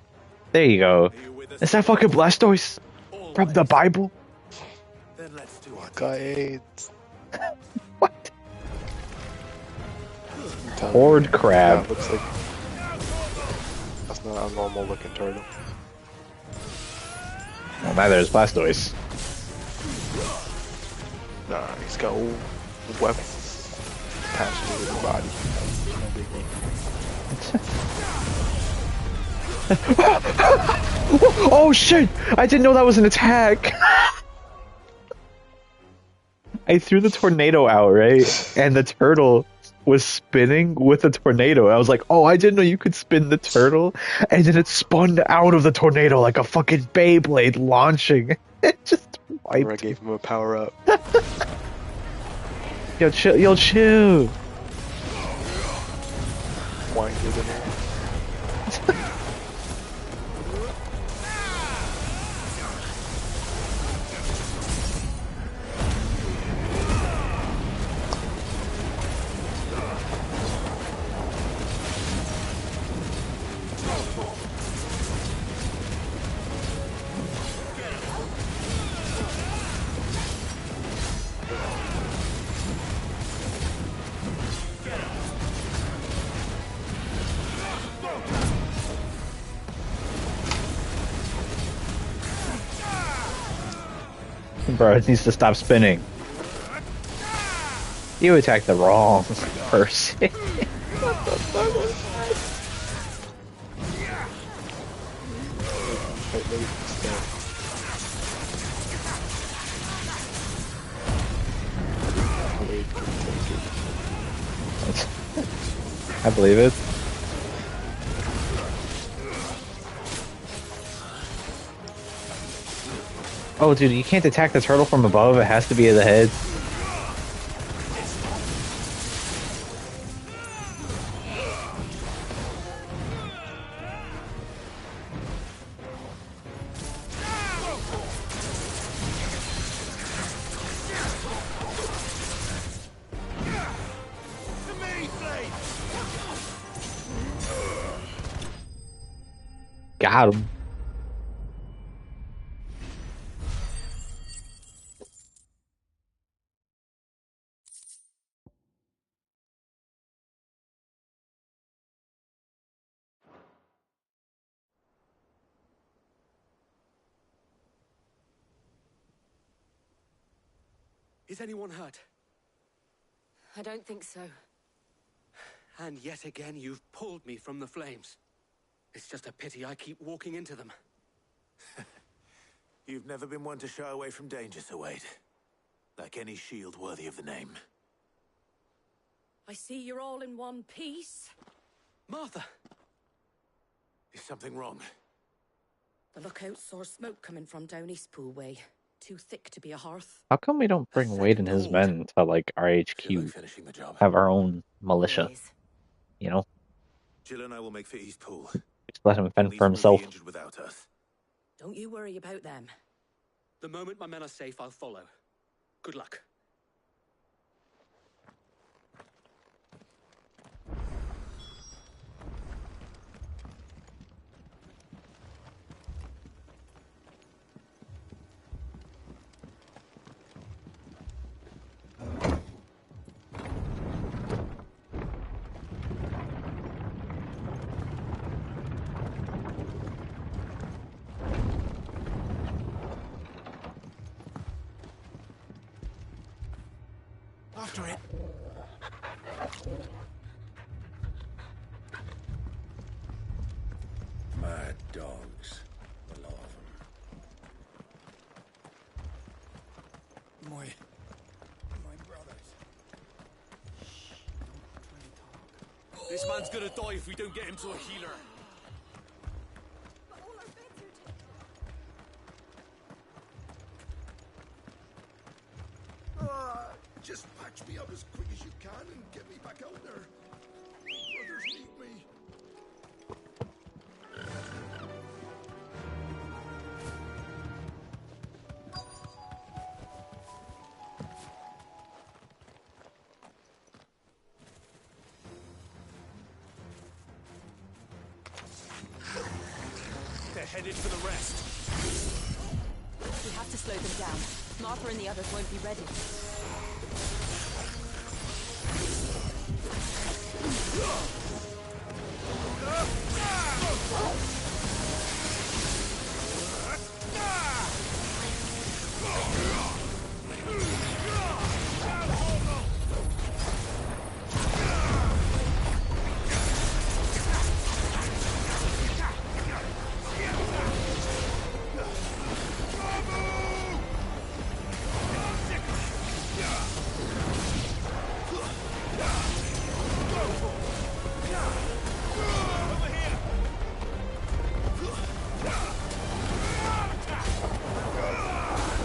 Speaker 1: There you go.
Speaker 5: are you with us?
Speaker 1: Is that fucking Blastoise from the Bible?
Speaker 5: Then let's do our
Speaker 2: Got
Speaker 5: duty.
Speaker 2: AIDS.
Speaker 1: What?
Speaker 2: I'm telling
Speaker 1: Horde
Speaker 2: you.
Speaker 1: crab.
Speaker 2: Yeah, looks like that's not a normal looking turtle.
Speaker 1: Well, neither is Blastoise.
Speaker 2: Nah, he's got weapons attached to his body. No biggie.
Speaker 1: Oh shit! I didn't know that was an attack! I threw the tornado out, right? And the turtle was spinning with the tornado. I was like, oh, I didn't know you could spin the turtle. And then it spun out of the tornado like a fucking Beyblade launching. It just
Speaker 2: Or I
Speaker 1: wiped.
Speaker 2: gave him a power up.
Speaker 1: Yo, chill. Yo, chill.
Speaker 2: Winded in there.
Speaker 1: Bro, it needs to stop spinning. You attacked the wrong person. What the fuck was that?
Speaker 2: Wait, wait, stay. Wait, take it.
Speaker 1: I believe it. Oh, dude, you can't attack the turtle from above. It has to be at the head. Got him.
Speaker 10: Is anyone hurt?
Speaker 3: I don't think so.
Speaker 10: And yet again, you've pulled me from the flames. It's just a pity I keep walking into them.
Speaker 5: You've never been one to shy away from danger, Sir Wade. Like any shield worthy of the name.
Speaker 8: I see you're all in one piece.
Speaker 10: Martha!
Speaker 5: Is something wrong?
Speaker 8: The lookout saw smoke coming from down Eastpool way. Too thick to be a hearth.
Speaker 1: How come we don't bring Wade and his men to like our
Speaker 5: Feel like
Speaker 1: HQ?
Speaker 5: finishing the job.
Speaker 1: Have our own militia,
Speaker 3: Always.
Speaker 1: you know?
Speaker 5: Jill and I will make for Eastpool.
Speaker 1: Just let him fend
Speaker 5: These
Speaker 1: for
Speaker 5: will be
Speaker 1: himself.
Speaker 5: injured without us.
Speaker 8: Don't you worry about them.
Speaker 10: The moment my men are safe, I'll follow. Good luck.
Speaker 5: After it.
Speaker 9: Mad dogs. A lot of them. My brothers. Shh, don't try and talk.
Speaker 10: This man's gonna die if we don't get him to a healer.
Speaker 9: Just patch me up as quick as you can and get me back out there. My brothers need me.
Speaker 10: They're headed for the rest.
Speaker 3: We have to slow them down. Martha and the others won't be ready.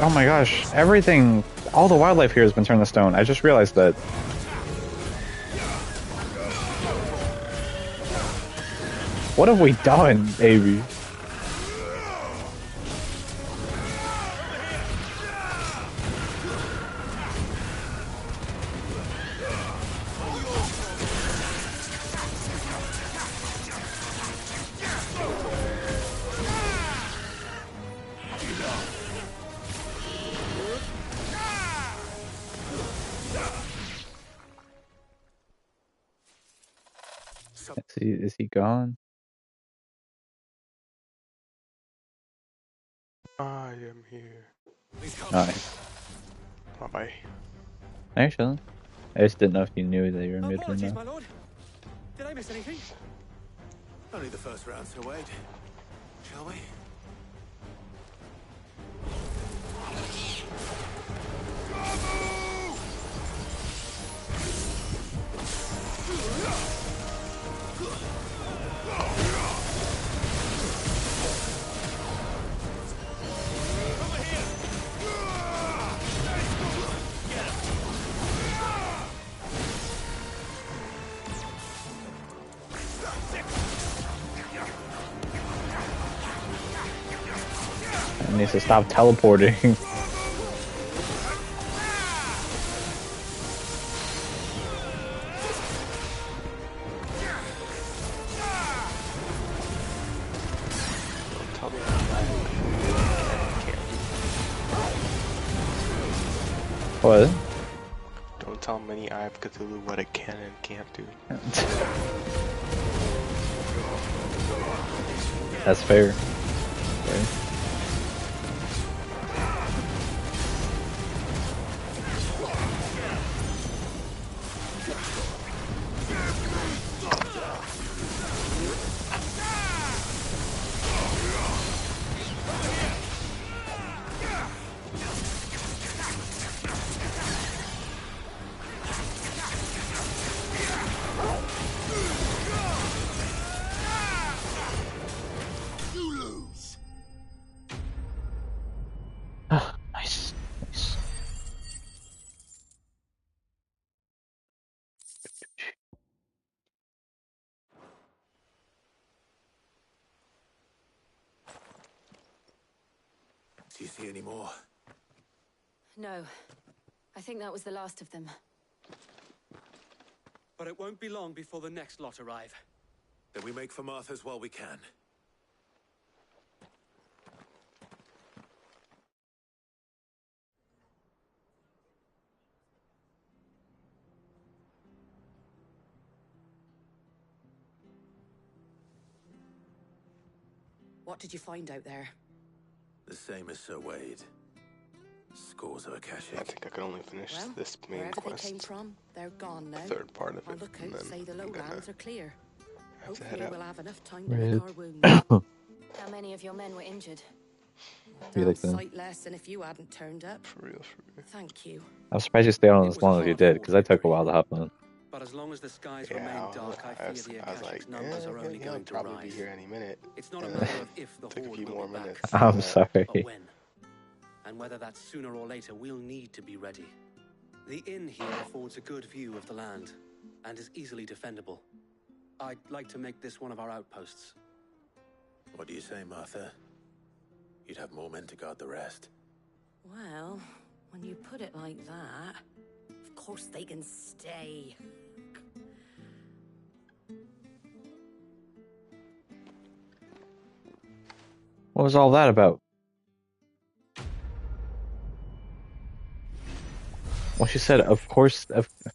Speaker 1: Oh my gosh, everything, all the wildlife here has been turned to stone. I just realized that. What have we done, baby? Is he gone?
Speaker 2: I am here.
Speaker 1: Nice.
Speaker 2: Bye-bye.
Speaker 1: Actually, I just didn't know if you knew that you were mid or
Speaker 10: Apologies,
Speaker 1: not.
Speaker 10: my lord. Did I miss anything?
Speaker 5: Only the first round, Sir Wade. Shall we?
Speaker 1: It needs to stop teleporting. What?
Speaker 2: Don't tell many Eye of Cthulhu what it can and can't do.
Speaker 1: That's fair. Right? Nice. Nice.
Speaker 5: Do you see any more?
Speaker 3: No. I think that was the last of them.
Speaker 10: But it won't be long before the next lot arrive.
Speaker 5: Then we make for Martha's while we can.
Speaker 8: What did you find out there?
Speaker 5: The same as Sir Wade. Scores of Akashic.
Speaker 2: I think I can only finish
Speaker 8: Well,
Speaker 2: this main
Speaker 8: wherever
Speaker 2: quest.
Speaker 8: they came from, they're gone now.
Speaker 2: Third part of
Speaker 8: Our
Speaker 2: it. And
Speaker 8: lookouts
Speaker 2: then
Speaker 8: say the
Speaker 2: I'm gonna
Speaker 8: lowlands are clear.
Speaker 2: have to head
Speaker 8: Hopefully
Speaker 2: out.
Speaker 8: we'll have enough time to
Speaker 1: Right.
Speaker 8: lick our wounds.
Speaker 3: How many of your men were injured?
Speaker 1: Be
Speaker 8: Damn
Speaker 1: like that.
Speaker 8: sight less than if you hadn't turned up.
Speaker 2: For real, for real.
Speaker 8: Thank you.
Speaker 1: I'm surprised you stayed on
Speaker 10: It
Speaker 1: as
Speaker 10: was a
Speaker 1: long as you
Speaker 10: hard
Speaker 1: did,
Speaker 10: fought
Speaker 1: because that took a
Speaker 10: victory.
Speaker 1: while to hop on.
Speaker 10: But as long as the skies
Speaker 2: Yeah,
Speaker 10: remain dark, I fear
Speaker 2: was
Speaker 10: the
Speaker 2: like,
Speaker 10: Akashic's numbers are only
Speaker 2: he'll
Speaker 10: going to
Speaker 2: probably
Speaker 10: rise.
Speaker 2: be here any minute.
Speaker 10: It's not a
Speaker 2: And
Speaker 10: matter of if the
Speaker 2: took a
Speaker 10: Horde
Speaker 2: few
Speaker 10: will
Speaker 2: more
Speaker 10: be back,
Speaker 2: minutes.
Speaker 1: I'm sorry.
Speaker 10: but when. And whether that's sooner or later, we'll need to be ready. The inn here affords a good view of the land, and is easily defendable. I'd like to make this one of our outposts.
Speaker 5: What do you say, Martha? You'd have more men to guard the rest.
Speaker 8: Well, when you put it like that, of course they can stay.
Speaker 1: What was all that about? Well, she said, of course,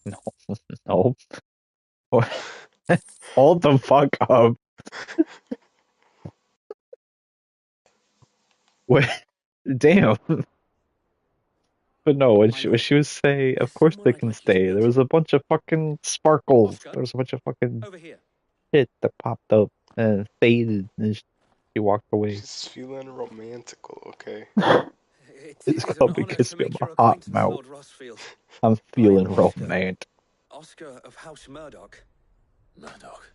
Speaker 1: no, no. Hold the fuck up. Wait, damn. But no, when she was saying, of course they can stay, there was a bunch of fucking sparkles.
Speaker 10: Oscar?
Speaker 1: There was a bunch of fucking
Speaker 10: Over here.
Speaker 1: shit that popped up and faded, and she walked away.
Speaker 2: She's feeling romantical, okay?
Speaker 1: It's
Speaker 10: It is an
Speaker 1: called
Speaker 10: honor
Speaker 1: because
Speaker 10: to
Speaker 1: you're
Speaker 10: make
Speaker 1: my
Speaker 10: your
Speaker 1: hot
Speaker 10: acquaintance,
Speaker 1: mouth.
Speaker 10: Lord Rossfield.
Speaker 1: I'm
Speaker 10: I
Speaker 1: feeling
Speaker 10: am Oscar.
Speaker 1: romantic.
Speaker 10: Oscar of House Murdoch.
Speaker 5: Murdoch.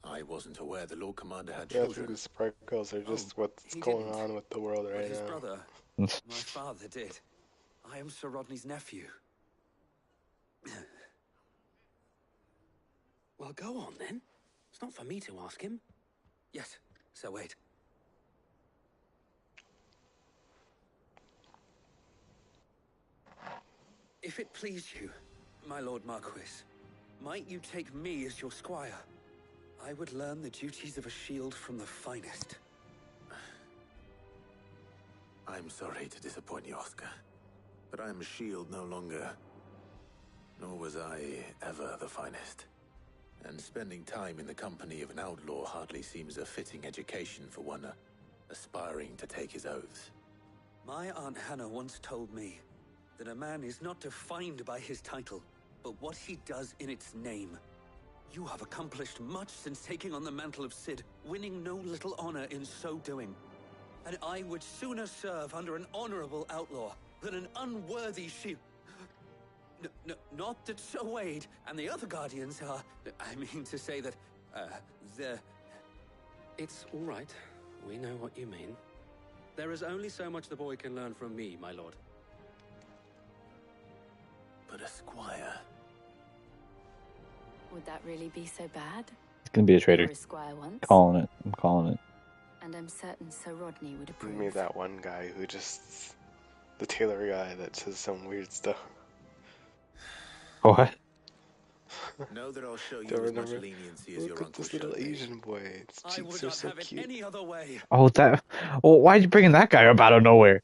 Speaker 5: I wasn't aware the Lord Commander had
Speaker 2: Yeah, I
Speaker 5: children.
Speaker 2: think the sparkles are just what's
Speaker 10: he
Speaker 2: going
Speaker 10: didn't.
Speaker 2: on with the world
Speaker 10: But
Speaker 2: right
Speaker 10: his
Speaker 2: now.
Speaker 10: brother, my father, did. I am Sir Rodney's nephew. Well, go on then. It's not for me to ask him. Yes, Sir Wade. If it please you, my Lord Marquis, might you take me as your squire? I would learn the duties of a shield from the finest.
Speaker 5: I'm sorry to disappoint you, Oscar, but I am a shield no longer. Nor was I ever the finest. And spending time in the company of an outlaw hardly seems a fitting education for one aspiring to take his oaths.
Speaker 10: My Aunt Hannah once told me that a man is not defined by his title, but what he does in its name. You have accomplished much since taking on the mantle of Cid, winning no little honor in so doing. And I would sooner serve under an honorable outlaw than an unworthy shield. Not that Sir Wade and the other Guardians are... I mean to say that, they're... It's all right. We know what you mean. There is only so much the boy can learn from me, my lord.
Speaker 5: But a squire...
Speaker 3: Would that really be so bad?
Speaker 1: It's gonna be a
Speaker 3: You
Speaker 1: traitor.
Speaker 3: were a squire once,
Speaker 1: Calling it. I'm calling it.
Speaker 3: and I'm certain Sir Rodney would
Speaker 2: You
Speaker 3: approve.
Speaker 2: made that one guy who just... The tailor guy that says some weird stuff.
Speaker 1: What?
Speaker 5: Know that I'll show you
Speaker 2: Don't
Speaker 5: as much
Speaker 2: remember?
Speaker 5: leniency as your
Speaker 2: Look at
Speaker 5: uncle
Speaker 2: this little
Speaker 5: showed me.
Speaker 2: Asian boy. Its
Speaker 10: I
Speaker 2: cheeks
Speaker 10: would
Speaker 2: are
Speaker 10: not
Speaker 2: so
Speaker 10: have it
Speaker 2: cute.
Speaker 10: any other way.
Speaker 1: Oh, that. Well, why are you bringing that guy up out of nowhere?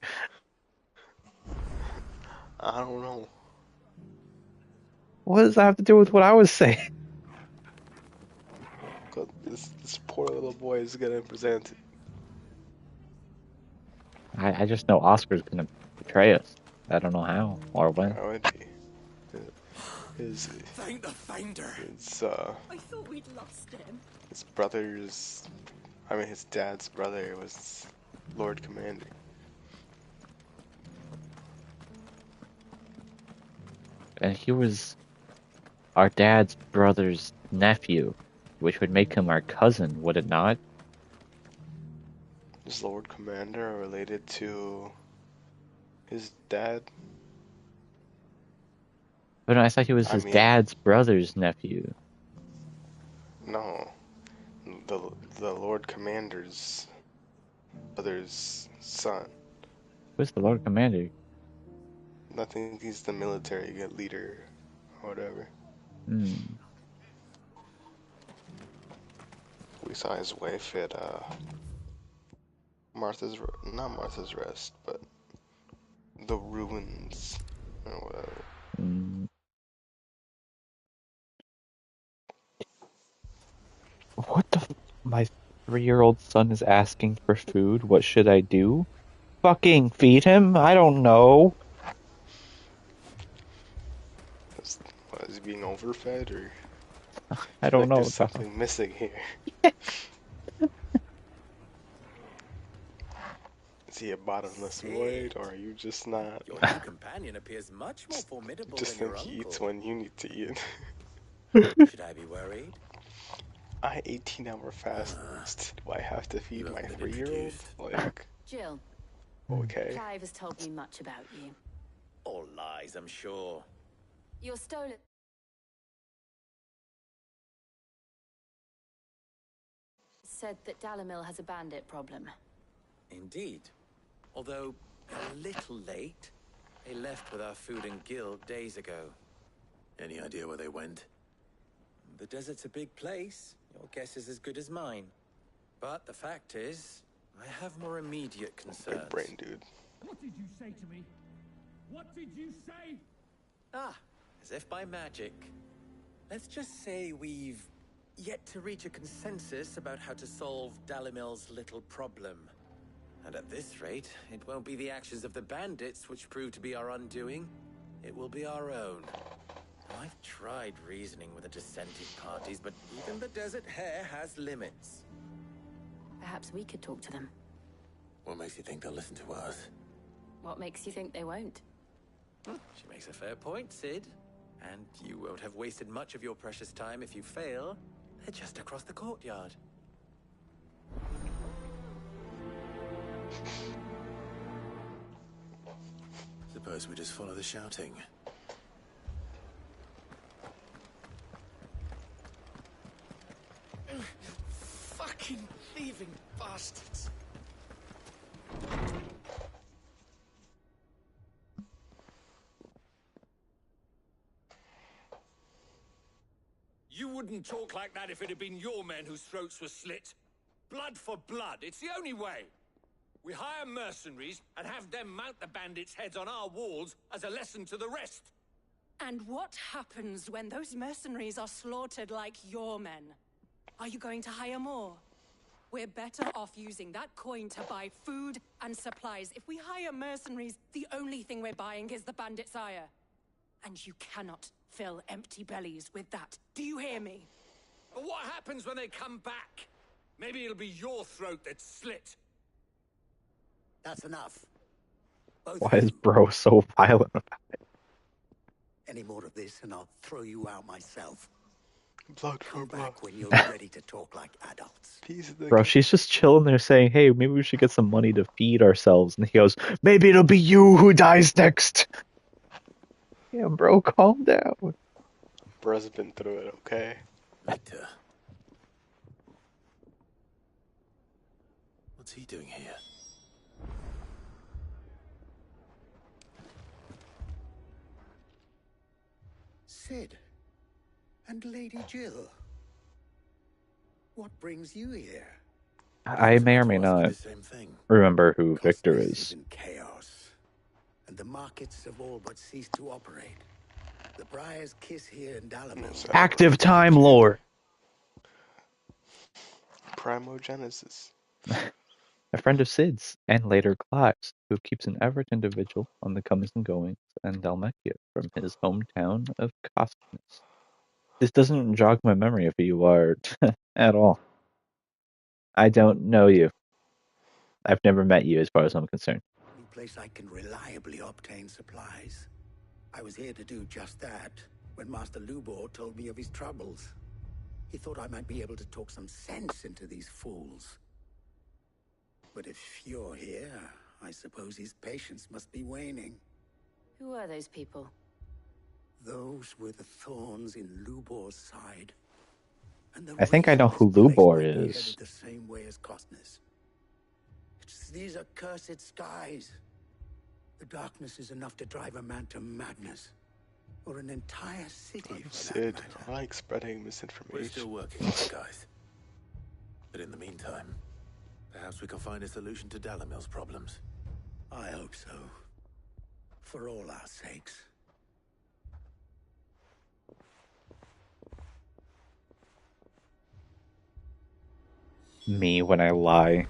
Speaker 2: I don't know.
Speaker 1: What does that have to do with what I was saying?
Speaker 2: 'Cause this poor little boy is getting presented.
Speaker 1: I just know Oscar's gonna betray us. I don't know how or when.
Speaker 2: Why would he? His
Speaker 6: Find the finder.
Speaker 8: I thought we'd lost him.
Speaker 2: his brother's, I mean his dad's brother was Lord Commander.
Speaker 1: And he was our dad's brother's nephew, which would make him our cousin, would it not?
Speaker 2: Is Lord Commander related to his dad?
Speaker 1: But no, I thought he was his dad's brother's nephew.
Speaker 2: No, the Lord Commander's brother's son.
Speaker 1: Who's the Lord Commander?
Speaker 2: I think he's the military leader, or whatever. We saw his wife at not Martha's Rest, but the ruins or whatever.
Speaker 1: What the? My 3-year-old son is asking for food. What should I do? Fucking feed him? I don't know.
Speaker 2: What, is he being overfed, or?
Speaker 1: I don't know.
Speaker 2: There's something missing here. Is he a bottomless void, or are you just not?
Speaker 6: Your new companion appears much more formidable
Speaker 2: just
Speaker 6: than your
Speaker 2: think he
Speaker 6: uncle.
Speaker 2: eats when you need to eat.
Speaker 6: Should I be worried?
Speaker 2: I 18-hour fast. Do I have to feed my 3-year-old? Like,
Speaker 3: Jill.
Speaker 2: okay.
Speaker 3: Clive has told me much about you.
Speaker 6: All lies, I'm sure.
Speaker 3: You're stolen. Said that Dalamil has a bandit problem.
Speaker 6: Indeed. Although a little late. They left with our food and guild days ago.
Speaker 5: Any idea where they went?
Speaker 6: The desert's a big place. Your guess is as good as mine. But the fact is, I have more immediate concerns.
Speaker 2: Big brain, dude.
Speaker 11: What did you say to me? What did you say?
Speaker 6: Ah, as if by magic. Let's just say we've yet to reach a consensus about how to solve Dalimil's little problem. And at this rate, it won't be the actions of the bandits which prove to be our undoing. It will be our own. I've tried reasoning with the dissenting parties, but even the Desert Hare has limits.
Speaker 3: Perhaps we could talk to them.
Speaker 5: What makes you think they'll listen to us?
Speaker 3: What makes you think they won't?
Speaker 6: She makes a fair point, Sid. And you won't have wasted much of your precious time if you fail. They're just across the courtyard.
Speaker 5: Suppose we just follow the shouting.
Speaker 11: Fucking thieving bastards.
Speaker 4: You wouldn't talk like that if it had been your men whose throats were slit. Blood for blood, it's the only way. We hire mercenaries and have them mount the bandits' heads on our walls as a lesson to the rest.
Speaker 8: And what happens when those mercenaries are slaughtered like your men? Are you going to hire more? We're better off using that coin to buy food and supplies. If we hire mercenaries, the only thing we're buying is the bandit's ire. And you cannot fill empty bellies with that. Do you hear me?
Speaker 4: But what happens when they come back? Maybe it'll be your throat that's slit.
Speaker 11: That's enough.
Speaker 1: Why is bro so violent about it?
Speaker 11: Any more of this and I'll throw you out myself.
Speaker 2: Blood for
Speaker 11: Come
Speaker 2: blood.
Speaker 11: back when you're ready to talk like adults.
Speaker 1: Bro, she's just chilling there saying, hey, maybe we should get some money to feed ourselves. And he goes, maybe it'll be you who dies next. Yeah, bro, calm down.
Speaker 2: Bro's been through it, okay?
Speaker 5: Victor. What's he doing here?
Speaker 11: Sid. And Lady Jill. What brings you here?
Speaker 1: I may or may not remember who Victor is.
Speaker 11: Chaos. and the markets have all but ceased to operate. The Briar's Kiss here in Dalamil.
Speaker 1: Active Time Lore.
Speaker 2: Primogenesis.
Speaker 1: A friend of Sid's, and later Clive's, who keeps an ever-attentive individual on the comings and goings and Dalmekia from his hometown of Costinus. This doesn't jog my memory of who you are at all. I don't know you. I've never met you as far as I'm concerned.
Speaker 11: Any place I can reliably obtain supplies. I was here to do just that when Master Lubor told me of his troubles. He thought I might be able to talk some sense into these fools. But if you're here, I suppose his patience must be waning.
Speaker 3: Who are those people?
Speaker 11: Those were the thorns in Lubor's side. And the
Speaker 1: I think I know
Speaker 11: reason
Speaker 1: who
Speaker 11: this place
Speaker 1: Lubor
Speaker 11: might be
Speaker 1: is.
Speaker 11: headed the same way as Costness. It's these accursed skies. The darkness is enough to drive a man to madness. Or an entire city, for
Speaker 2: Sid,
Speaker 11: that matter.
Speaker 2: I like spreading
Speaker 5: We're
Speaker 2: misinformation.
Speaker 5: still working on it, guys. But in the meantime, perhaps we can find a solution to Dalamil's problems.
Speaker 11: I hope so. For all our sakes.
Speaker 1: Me when I lie.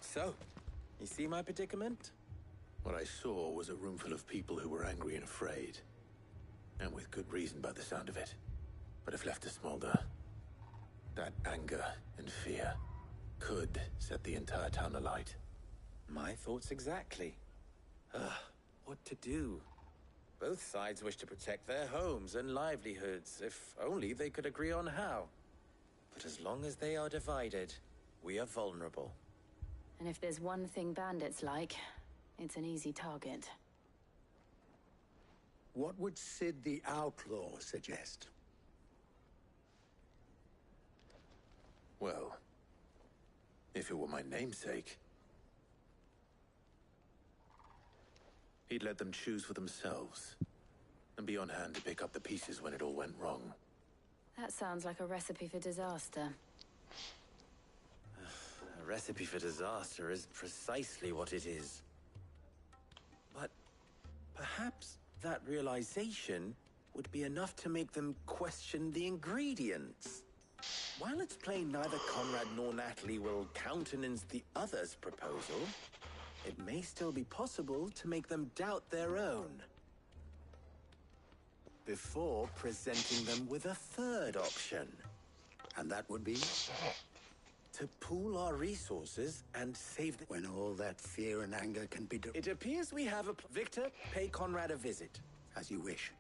Speaker 6: So, you see my predicament?
Speaker 5: What I saw was a room full of people who were angry and afraid. And with good reason by the sound of it. But if left to smolder, that anger and fear could set the entire town alight.
Speaker 6: My thoughts exactly. What to do? Both sides wish to protect their homes and livelihoods, if only they could agree on how. But as long as they are divided, we are vulnerable.
Speaker 3: And if there's one thing bandits like, it's an easy target.
Speaker 11: What would Sid the Outlaw suggest?
Speaker 5: Well, if it were my namesake, he'd let them choose for themselves and be on hand to pick up the pieces when it all went wrong.
Speaker 3: That sounds like a recipe for disaster.
Speaker 6: A recipe for disaster is precisely what it is. But perhaps that realization would be enough to make them question the ingredients. While it's plain neither Conrad nor Natalie will countenance the other's proposal, it may still be possible to make them doubt their own. Before presenting them with a third option.
Speaker 11: And that would be?
Speaker 6: To pool our resources and save the...
Speaker 11: When all that fear and anger can be...
Speaker 6: It appears we have a... Victor, pay Conrad a visit.
Speaker 11: As you wish.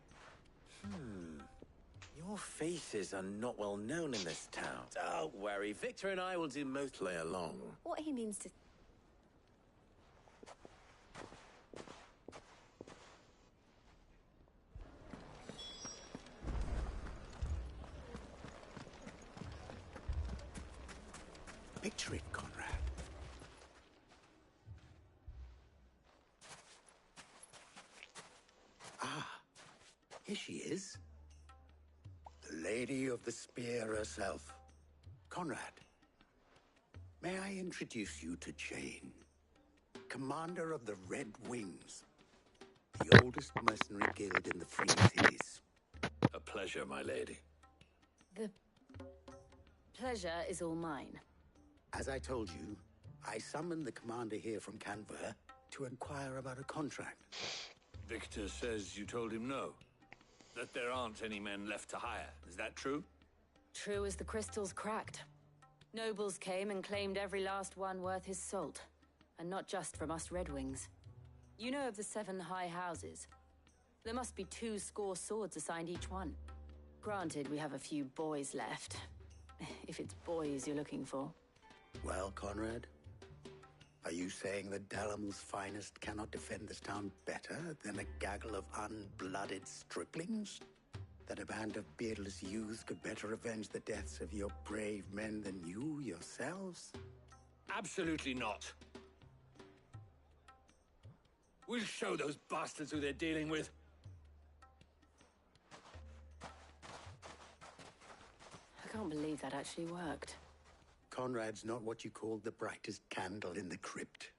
Speaker 6: Your faces are not well known in this town. Don't worry, Victor and I will do most...
Speaker 5: Play along.
Speaker 3: What he means to...
Speaker 11: Picture it, Conrad. Here she is. The Lady of the Spear herself. Conrad, may I introduce you to Jane, commander of the Red Wings, the oldest mercenary guild in the Free Cities.
Speaker 10: A pleasure, my lady.
Speaker 3: The pleasure is all mine.
Speaker 11: As I told you, I summoned the commander here from Canver to inquire about a contract.
Speaker 10: Victor says you told him no. That there aren't any men left to hire. Is that true?
Speaker 3: True as the crystals cracked. Nobles came and claimed every last one worth his salt. And not just from us Red Wings. You know of the 7 high houses. There must be 2 swords assigned each one. Granted, we have a few boys left. If it's boys you're looking for.
Speaker 11: Well, Conrad, are you saying that Dalamil's finest cannot defend this town better than a gaggle of unblooded striplings? That a band of beardless youths could better avenge the deaths of your brave men than you yourselves?
Speaker 10: Absolutely not. We'll show those bastards who they're dealing with.
Speaker 3: I can't believe that actually worked.
Speaker 11: Conrad's not what you call the brightest candle in the crypt.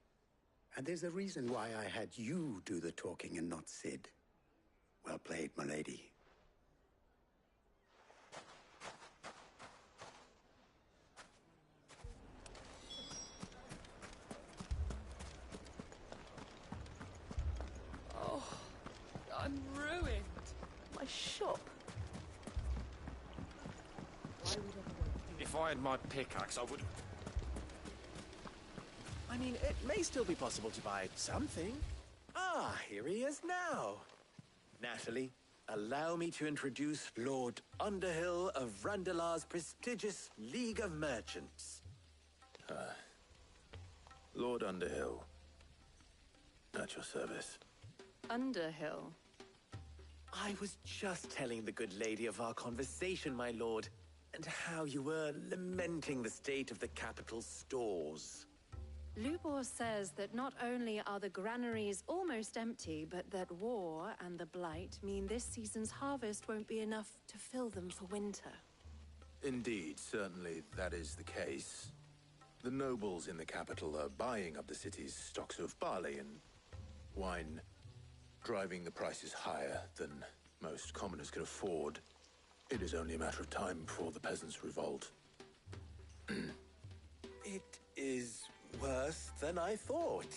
Speaker 11: And there's a reason why I had you do the talking and not Sid. Well played, my lady.
Speaker 7: Oh, I'm ruined. My shop.
Speaker 12: If I had my pickaxe, I would... I mean, it may still be possible to buy something.
Speaker 6: Ah, here he is now. Natalie, allow me to introduce Lord Underhill of Randalar's prestigious League of Merchants.
Speaker 5: Lord Underhill. At your service.
Speaker 3: Underhill.
Speaker 6: I was just telling the good lady of our conversation, my lord, and how you were lamenting the state of the capital's stores.
Speaker 8: Lubor says that not only are the granaries almost empty, but that war and the blight mean this season's harvest won't be enough to fill them for winter.
Speaker 5: Indeed, certainly that is the case. The nobles in the capital are buying up the city's stocks of barley and wine, driving the prices higher than most commoners can afford. It is only a matter of time before the peasants revolt.
Speaker 6: It is worse than I thought.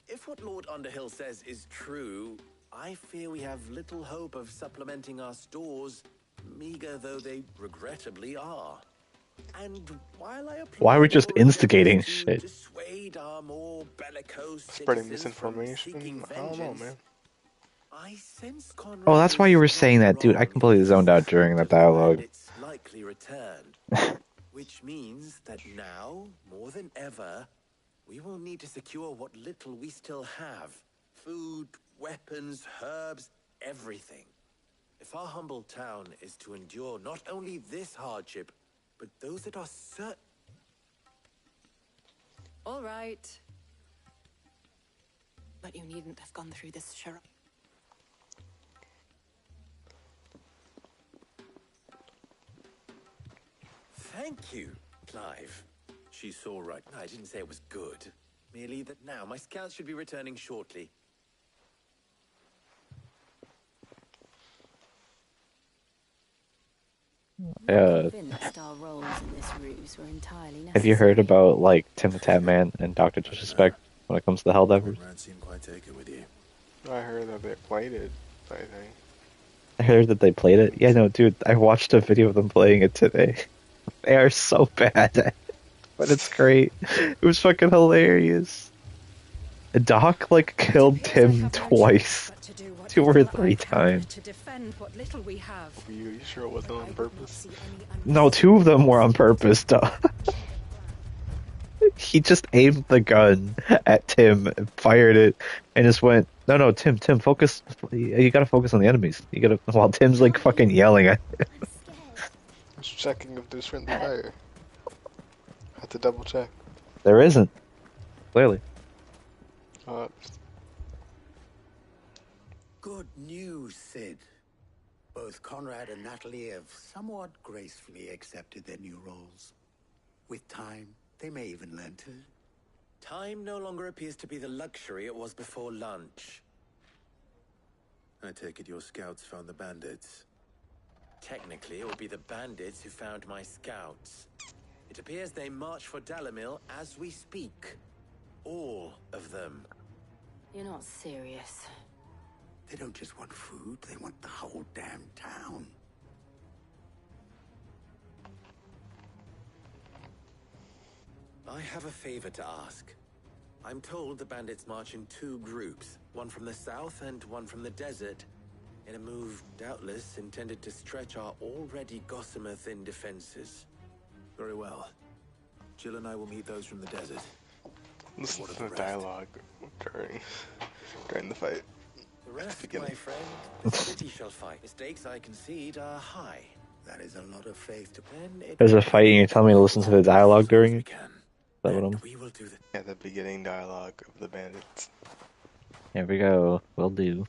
Speaker 6: If what Lord Underhill says is true, I fear we have little hope of supplementing our stores, meager though they regrettably are. And while I applaud
Speaker 1: Why are we just
Speaker 6: your endeavors
Speaker 1: instigating
Speaker 6: to
Speaker 1: shit?
Speaker 6: dissuade our more bellicose
Speaker 2: Spreading
Speaker 6: citizens from seeking
Speaker 2: misinformation. I don't know,
Speaker 6: vengeance,
Speaker 2: man.
Speaker 6: I sense Conrad
Speaker 1: Oh, that's why you were saying that, dude. I completely zoned out during that dialogue.
Speaker 6: It's likely returned, which means that now, more than ever, we will need to secure what little we still have. Food, weapons, herbs, everything. If our humble town is to endure not only this hardship, but those that are certain...
Speaker 8: All right. But you needn't have gone through this, Sheriff.
Speaker 6: Thank you, Clive.
Speaker 5: She saw right.
Speaker 6: I didn't say it was good. Merely that now my scouts should be returning shortly.
Speaker 3: Convinced our roles in this ruse were entirely necessary.
Speaker 1: Have you heard about, like, Tim the Tatman and Dr. Disrespect when it comes to the Helldivers?
Speaker 5: Conrad seemed quite taken with you.
Speaker 2: I heard that they played it, I think.
Speaker 1: I heard that they played it. Yeah, no, dude, I watched a video of them playing it today. They are so bad at it, but it's great. It was fucking hilarious. Doc, like, killed Tim twice. 2 or 3 times.
Speaker 8: To defend what little we have.
Speaker 2: You sure it wasn't on purpose?
Speaker 1: No, 2 of them were on purpose, Doc. He just aimed the gun at Tim, and fired it, and just went, no, Tim, focus. You gotta focus on the enemies. You gotta, while Tim's like fucking yelling at him.
Speaker 2: Just checking if there's friendly fire. Had to double check.
Speaker 1: There isn't. Clearly.
Speaker 11: Good news, Sid. Both Conrad and Natalie have somewhat gracefully accepted their new roles. With time, they may even learn to...
Speaker 6: Time no longer appears to be the luxury it was before lunch.
Speaker 5: I take it your scouts found the bandits.
Speaker 6: Technically, it would be the bandits who found my scouts. It appears they march for Dalimil as we speak. All of them.
Speaker 3: You're not serious.
Speaker 11: They don't just want food, they want the whole damn town.
Speaker 6: I have a favor to ask. I'm told the bandits march in 2 groups, one from the south and one from the desert, in a move doubtless intended to stretch our already gossamer-thin defenses.
Speaker 5: Very well. Jill and I will meet those from the desert.
Speaker 2: Listen to the dialogue during the fight.
Speaker 6: The rest, my friend, the city shall fight. Mistakes I concede are high.
Speaker 11: That is a lot of faith to...
Speaker 1: There's a fight and you're telling me to listen to the dialogue during it? Is that what I'm...
Speaker 2: Yeah, the beginning dialogue of the bandits.
Speaker 1: Here we go. Will do.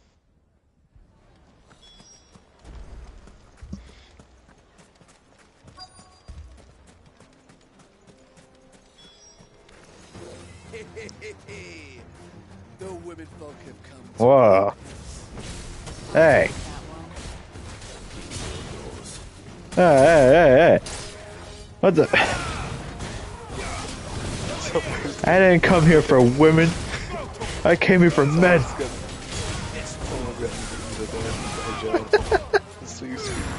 Speaker 9: The women folk have come.
Speaker 1: Whoa. Hey. Hey. What the? I didn't come here for women. I came here for men.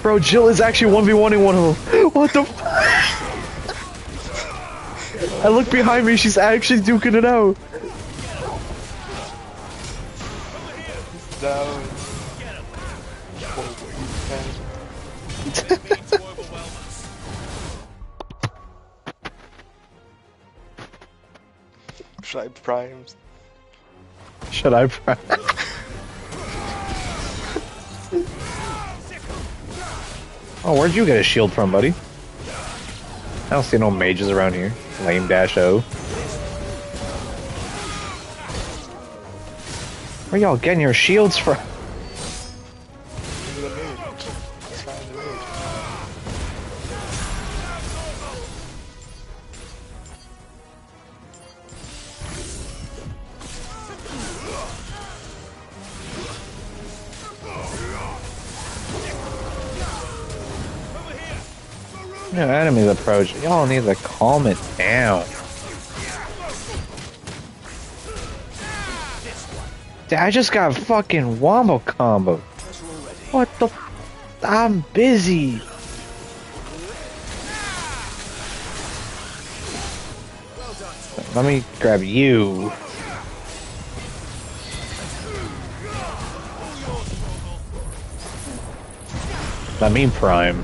Speaker 1: Bro, Jill is actually 1v1ing one of them. What the f- I look behind me, she's actually duking it out.
Speaker 2: Should I prime?
Speaker 1: Should I prime? Oh, where'd you get a shield from, buddy? I don't see no mages around here. Lame dash O. Where y'all getting your shields from? No, enemies approach. Y'all need to calm it down. Dude, I just got fucking wombo combo. What the f- I'm busy. Let me grab you. Let me prime.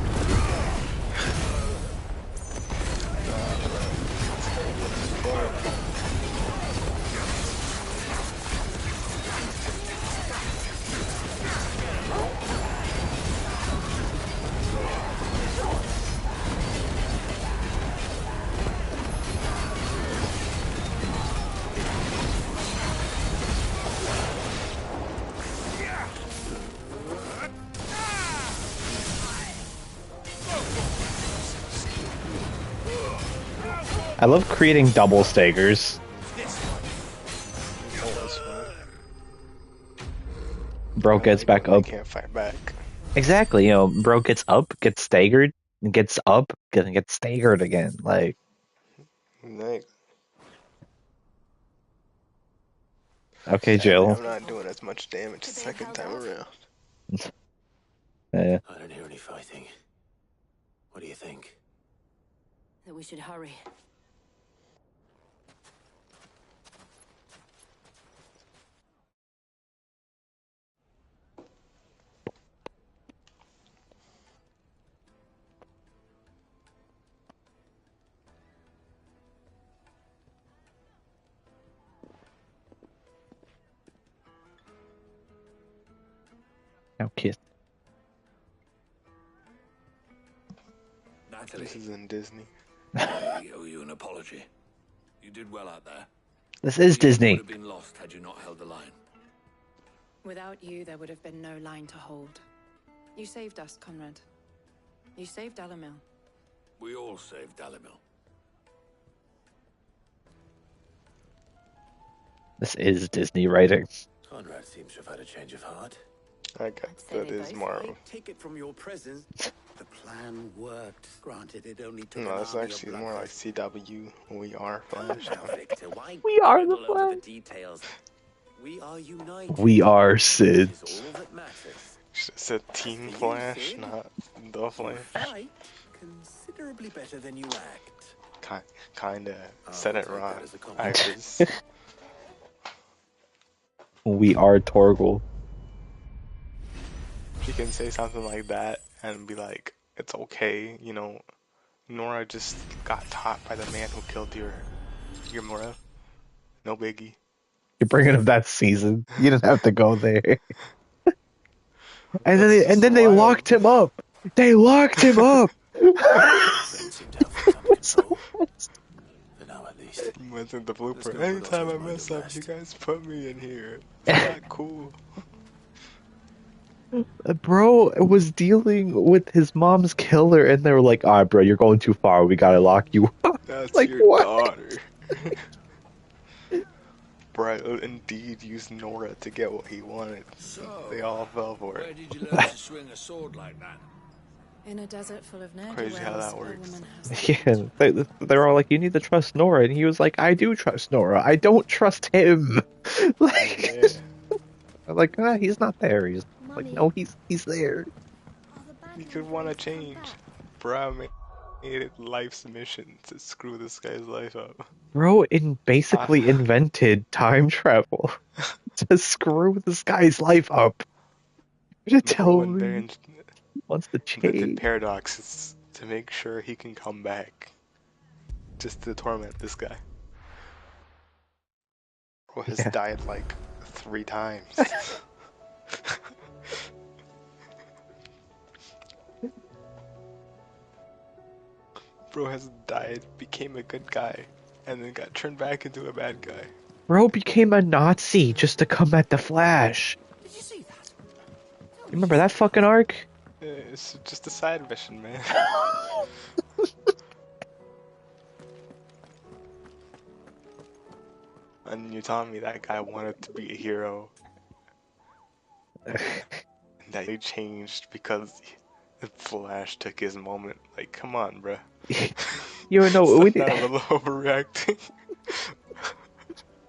Speaker 1: I love creating double stagers. Bro gets back up.
Speaker 2: Can't fight back.
Speaker 1: Exactly, you know, bro gets up, gets staggered, gets up, gets staggered again. Like,
Speaker 2: Nice.
Speaker 1: okay,
Speaker 2: Sadly,
Speaker 1: Jill.
Speaker 2: I'm not doing as much damage the second time around.
Speaker 1: Yeah.
Speaker 5: I don't hear any fighting. What do you think?
Speaker 3: That we should hurry.
Speaker 1: Now kiss.
Speaker 10: Natalie,
Speaker 2: This is in Disney.
Speaker 10: I owe you an apology. You did well out there.
Speaker 1: This is
Speaker 10: You
Speaker 1: Disney.
Speaker 10: would have been lost had you not held the line.
Speaker 8: Without you, there would have been no line to hold. You saved us, Conrad. You saved Dalimil.
Speaker 10: We all saved Dalimil.
Speaker 1: This is Disney writing.
Speaker 5: Conrad seems to have had a change of heart.
Speaker 2: I got that is more.
Speaker 11: Take it from your presence. The plan worked. Granted, it only took
Speaker 2: No,
Speaker 11: an
Speaker 2: it's
Speaker 11: army
Speaker 2: actually
Speaker 11: of
Speaker 2: more like CW. We are Flash.
Speaker 11: Now, Victor, why
Speaker 1: We are the
Speaker 11: quibble over
Speaker 1: Flash.
Speaker 11: details? We are united.
Speaker 1: We are Sid.
Speaker 11: Which is all that matters.
Speaker 2: It's a Team Flash, not the Flash.
Speaker 11: Fight considerably better than you act.
Speaker 2: Kinda said it
Speaker 11: take
Speaker 2: wrong.
Speaker 11: that as a
Speaker 2: I
Speaker 11: compliment.
Speaker 2: was.
Speaker 1: We are Torgal.
Speaker 2: You can say something like that and be like, it's okay, you know. Nora just got taught by the man who killed your Mora. No biggie.
Speaker 1: You're bringing up that season. You didn't have to go there. And then they locked him up. They locked him up.
Speaker 5: So, for now at least.
Speaker 2: Went in the blueprint.
Speaker 5: gonna put
Speaker 2: Anytime I
Speaker 5: Oscar's mind
Speaker 2: mess
Speaker 5: at
Speaker 2: up, you
Speaker 5: rest.
Speaker 2: guys put me in here. It's not cool.
Speaker 1: Bro was dealing with his mom's killer, and they were like, "Alright, bro, you're going too far. We gotta lock you up."
Speaker 2: That's
Speaker 1: Like,
Speaker 2: your
Speaker 1: what?
Speaker 2: daughter. Bro indeed used Nora to get what he wanted.
Speaker 4: So,
Speaker 2: They all fell for
Speaker 4: where
Speaker 2: it.
Speaker 4: did you learn to swing a sword like that?
Speaker 3: In a desert full of
Speaker 2: Crazy how
Speaker 3: ne'er-do-wells,
Speaker 2: that
Speaker 3: a
Speaker 2: works.
Speaker 3: woman has to learn
Speaker 1: Yeah,
Speaker 3: to
Speaker 1: they're all like, you need to trust Nora, and he was like, I do trust Nora. I don't trust him. Like,
Speaker 2: Yeah.
Speaker 1: I'm like, he's not there. He's like,
Speaker 3: Mummy,
Speaker 1: no, he's there.
Speaker 3: are the bad
Speaker 2: You
Speaker 3: men
Speaker 2: could want
Speaker 3: afraid
Speaker 2: to
Speaker 3: to come
Speaker 2: change.
Speaker 3: back?
Speaker 2: Bro made it life's mission to screw this guy's life up.
Speaker 1: Bro,
Speaker 2: Ah,
Speaker 1: basically invented time travel to screw this guy's life up. To
Speaker 2: bro
Speaker 1: tell me he wants to
Speaker 2: invented
Speaker 1: change.
Speaker 2: paradoxes to make sure he can come back. Just to torment this guy. Bro has
Speaker 1: Yeah.
Speaker 2: died like 3 times. Bro has died, became a good guy, and then got turned back into a bad guy.
Speaker 1: Bro became a Nazi just to come at the Flash.
Speaker 12: Did you see that?
Speaker 1: You remember that fucking arc?
Speaker 2: It's just a side mission, man. And you're telling me that guy wanted to be a hero, and that he changed because the Flash took his moment. Like, come on, bruh.
Speaker 1: You know,
Speaker 2: Isn't that a little overreacting?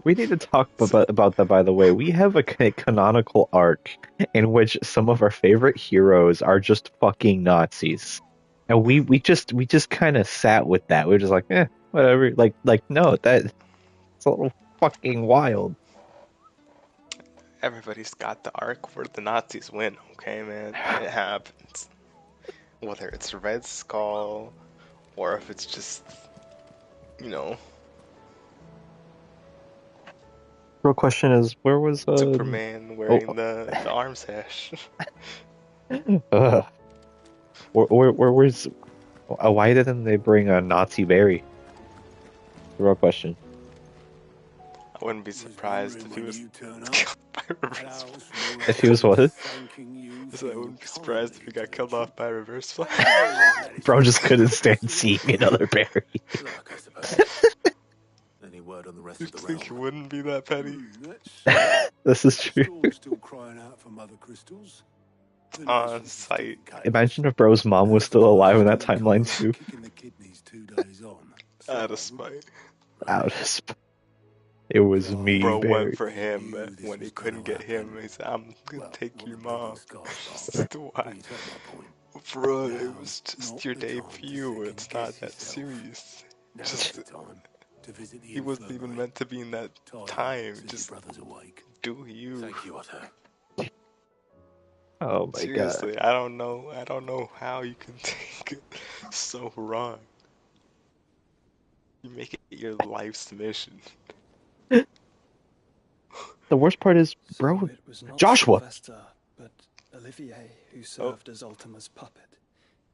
Speaker 1: we need to talk about that, by the way. We have a canonical arc in which some of our favorite heroes are just fucking Nazis. And we just kind of sat with that. We were just like, whatever. Like no, that's a little fucking wild.
Speaker 2: Everybody's got the arc where the Nazis win, okay, man? It happens. Whether it's Red Skull, or if it's just, you know,
Speaker 1: Real question is, where was
Speaker 2: Superman wearing the arm sash.
Speaker 1: where's why didn't they bring a Nazi Barry? The real question.
Speaker 2: I wouldn't be surprised if he was killed by Reverse Flash.
Speaker 1: If he was what?
Speaker 2: So I wouldn't be surprised if he got killed off by Reverse Flash.
Speaker 1: Bro just couldn't stand seeing another Barry.
Speaker 5: Any word on the rest
Speaker 2: You
Speaker 5: of the
Speaker 2: think he
Speaker 5: realm?
Speaker 2: wouldn't be that petty?
Speaker 1: This is true.
Speaker 9: Still crying out for mother crystals.
Speaker 2: On site.
Speaker 1: Imagine if Bro's mom was still alive in that timeline too.
Speaker 9: Kicking the kidneys 2 days on.
Speaker 2: Out of spite.
Speaker 1: Out of spite. It was me,
Speaker 2: Bro
Speaker 1: Barry.
Speaker 2: went for him when he couldn't get him. He said, I'm gonna take your mom. Why? Bro, it was just your debut. It's not that serious. Just, he wasn't even meant to be in that time. Just do you.
Speaker 5: Thank you, Otto.
Speaker 1: Oh my
Speaker 2: Seriously,
Speaker 1: god.
Speaker 2: I don't know how you can take it so wrong. You make it your life's mission.
Speaker 1: The worst part is, bro,
Speaker 13: So it was not
Speaker 1: Joshua.
Speaker 13: Sylvester, but Olivier who served as Ultima's puppet.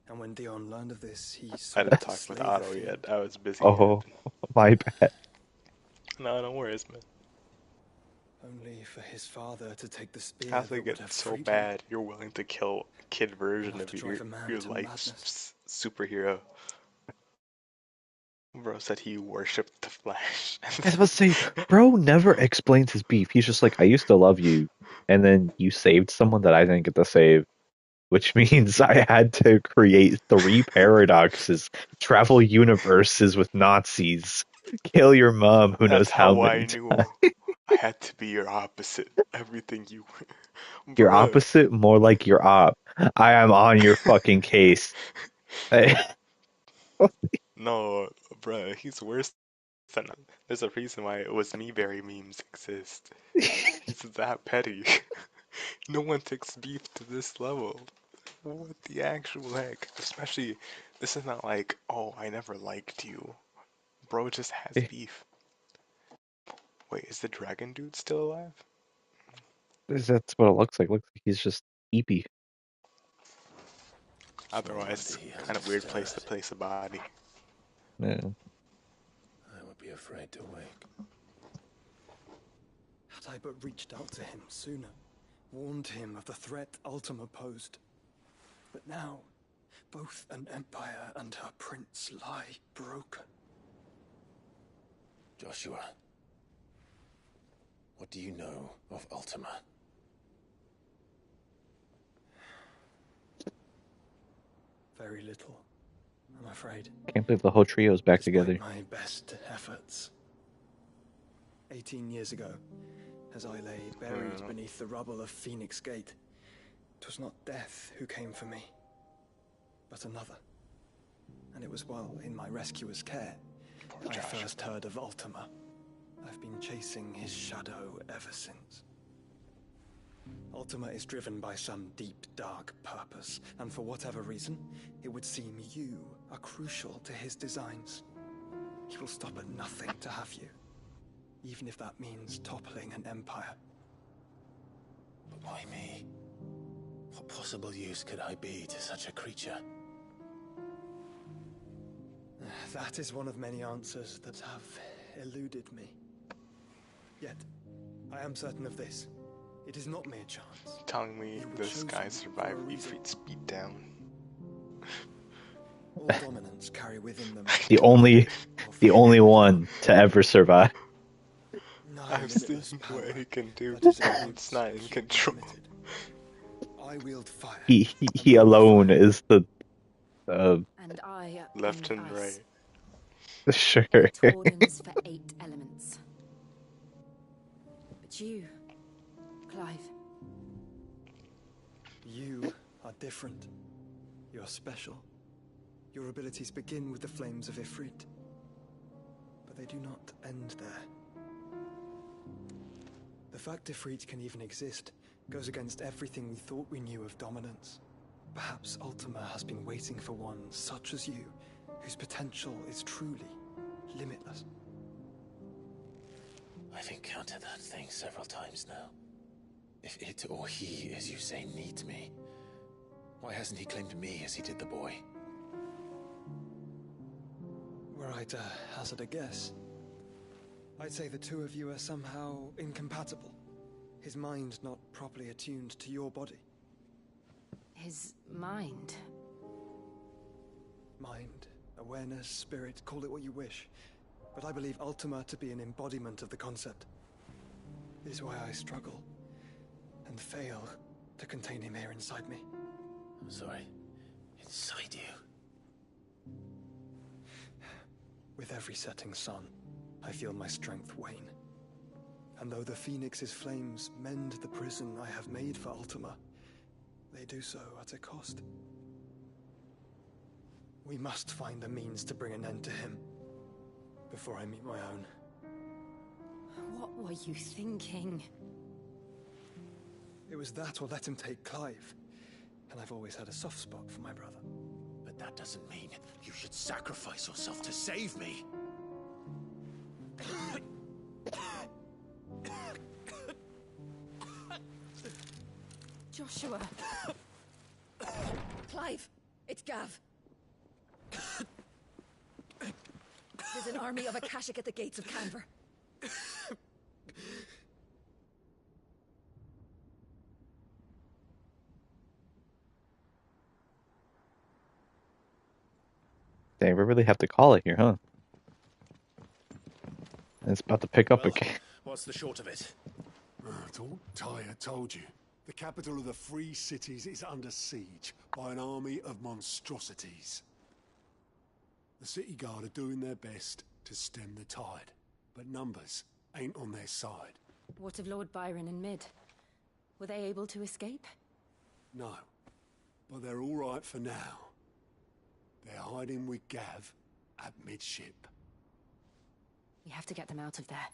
Speaker 13: And when Dion learned of this, he
Speaker 2: I
Speaker 13: sought
Speaker 2: didn't
Speaker 13: to
Speaker 2: talk
Speaker 13: slay
Speaker 2: with
Speaker 13: the
Speaker 2: Otto
Speaker 13: fiend.
Speaker 2: yet. I was busy.
Speaker 1: Oh, my bad.
Speaker 2: No, no worries, man.
Speaker 13: Only for his father to take the spear
Speaker 2: How's
Speaker 13: that
Speaker 2: it
Speaker 13: would
Speaker 2: get
Speaker 13: have
Speaker 2: so
Speaker 13: freed him.
Speaker 2: bad you're willing to kill a kid version
Speaker 13: Enough
Speaker 2: of
Speaker 13: to drive a man
Speaker 2: your
Speaker 13: to
Speaker 2: life's
Speaker 13: madness.
Speaker 2: superhero? Bro said he worshipped the Flash.
Speaker 1: I was about to say, bro never explains his beef. He's just like, I used to love you, and then you saved someone that I didn't get to save, which means I had to create 3 paradoxes, travel universes with Nazis, kill your mom who
Speaker 2: That's
Speaker 1: knows how
Speaker 2: how
Speaker 1: many
Speaker 2: I knew
Speaker 1: times.
Speaker 2: I had to be your opposite. Everything you were.
Speaker 1: Your
Speaker 2: Bruh.
Speaker 1: opposite, more like your op. I am on your fucking case.
Speaker 2: No, bruh, he's worse than. There's a reason why it was me berry memes exist. He's that petty. No one takes beef to this level. What the actual heck? Especially, this is not like, oh, I never liked you. Bro just has beef. Wait, is the dragon dude still alive?
Speaker 1: That's what it looks like. Looks like he's just eepy.
Speaker 2: Otherwise, kind of weird place to place a body.
Speaker 1: Yeah.
Speaker 5: I would be afraid to wake.
Speaker 13: Had I but reached out to him sooner, warned him of the threat Ultima posed. But now, both an empire and her prince lie broken.
Speaker 5: Joshua. What do you know of Ultima?
Speaker 13: Very little, I'm afraid.
Speaker 1: Can't believe the whole trio's back
Speaker 13: Despite
Speaker 1: together.
Speaker 13: my best efforts. 18 years ago, as I lay buried beneath the rubble of Phoenix Gate, 'twas not death who came for me, but another. And it was while in my rescuer's care I first heard of Ultima. I've been chasing his shadow ever since. Ultima is driven by some deep, dark purpose, and for whatever reason, it would seem you are crucial to his designs. He will stop at nothing to have you, even if that means toppling an empire.
Speaker 5: But why me? What possible use could I be to such a creature?
Speaker 13: That is one of many answers that have eluded me. Yet, I am certain of this. It is not mere chance.
Speaker 2: Telling me this guy survived Ifrit's beatdown.
Speaker 13: All dominants carry within them
Speaker 1: The only one to ever survive.
Speaker 2: I've seen what he can do, and it's not in control.
Speaker 13: I wield fire.
Speaker 1: He alone is the
Speaker 3: And I
Speaker 2: left and
Speaker 3: ice.
Speaker 2: right.
Speaker 1: Sure.
Speaker 3: Accordance for 8 elements. But you, Clive.
Speaker 13: You are different. You're special. Your abilities begin with the flames of Ifrit. But they do not end there. The fact Ifrit can even exist goes against everything we thought we knew of dominance. Perhaps Ultima has been waiting for one such as you, whose potential is truly limitless.
Speaker 5: I've encountered that thing several times now. If it or he, as you say, needs me, why hasn't he claimed me as he did the boy?
Speaker 13: Were I to hazard a guess, I'd say the two of you are somehow incompatible. His mind not properly attuned to your body.
Speaker 3: His mind.
Speaker 13: Mind, awareness, spirit, call it what you wish. But I believe Ultima to be an embodiment of the concept. It is why I struggle and fail to contain him here inside me.
Speaker 5: I'm sorry. Inside you?
Speaker 13: With every setting sun, I feel my strength wane. And though the Phoenix's flames mend the prison I have made for Ultima, they do so at a cost. We must find a means to bring an end to him before I meet my own.
Speaker 3: What were you thinking?
Speaker 13: It was that or let him take Clive. And I've always had a soft spot for my brother.
Speaker 5: But that doesn't mean you should sacrifice yourself to save me.
Speaker 8: Joshua. Clive, it's Gav. There's an army of Akashic at the gates of Canver.
Speaker 1: Dang, we really have to call it here, huh? And it's about to pick up again.
Speaker 5: What's the short of it?
Speaker 9: Thought Tyre told you. The capital of the Free Cities is under siege by an army of monstrosities. The city guard are doing their best to stem the tide, but numbers ain't on their side.
Speaker 3: What of Lord Byron and Mid? Were they able to escape?
Speaker 9: No, but they're all right for now. They're hiding with Gav at midship.
Speaker 3: We have to get them out of there.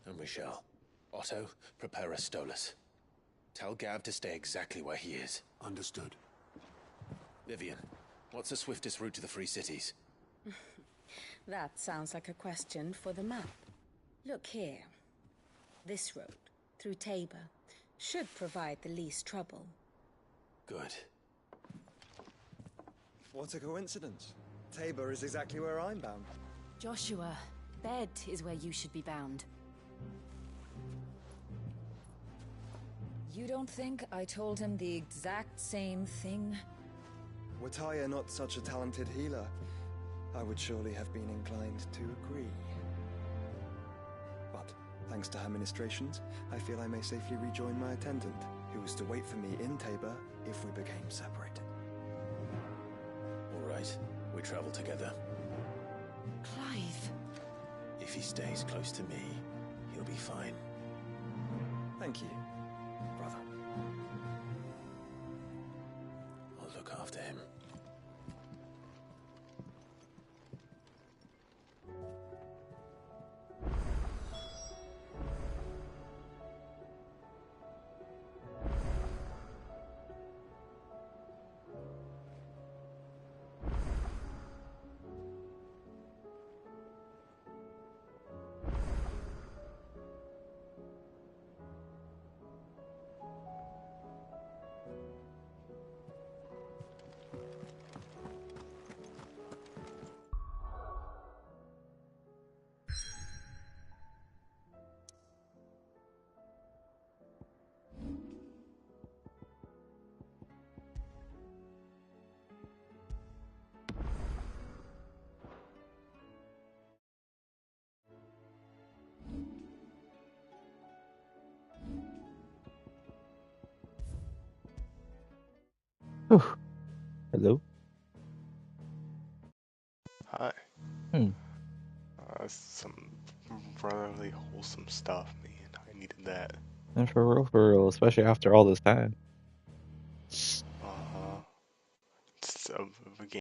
Speaker 5: And we shall. Otto, prepare a Stolas. Tell Gav to stay exactly where he is.
Speaker 9: Understood.
Speaker 5: Vivian, what's the swiftest route to the Free Cities?
Speaker 8: That sounds like a question for the map. Look here. This road, through Tabor, should provide the least trouble.
Speaker 5: Good.
Speaker 13: What a coincidence. Tabor is exactly where I'm bound.
Speaker 3: Joshua, bed is where you should be bound.
Speaker 14: You don't think I told him the exact same thing?
Speaker 13: Were Tyre not such a talented healer, I would surely have been inclined to agree. But Thanks to her ministrations, I feel I may safely rejoin my attendant, who was to wait for me in Tabor if we became separated.
Speaker 5: All right, we travel together.
Speaker 8: Clive.
Speaker 5: If he stays close to me, he'll be fine.
Speaker 13: Thank you, brother.
Speaker 5: I'll look after him.
Speaker 1: Hello.
Speaker 2: Hi.
Speaker 1: Hmm.
Speaker 2: Some brotherly, wholesome stuff, man. I needed that.
Speaker 1: And for real, especially after all this time.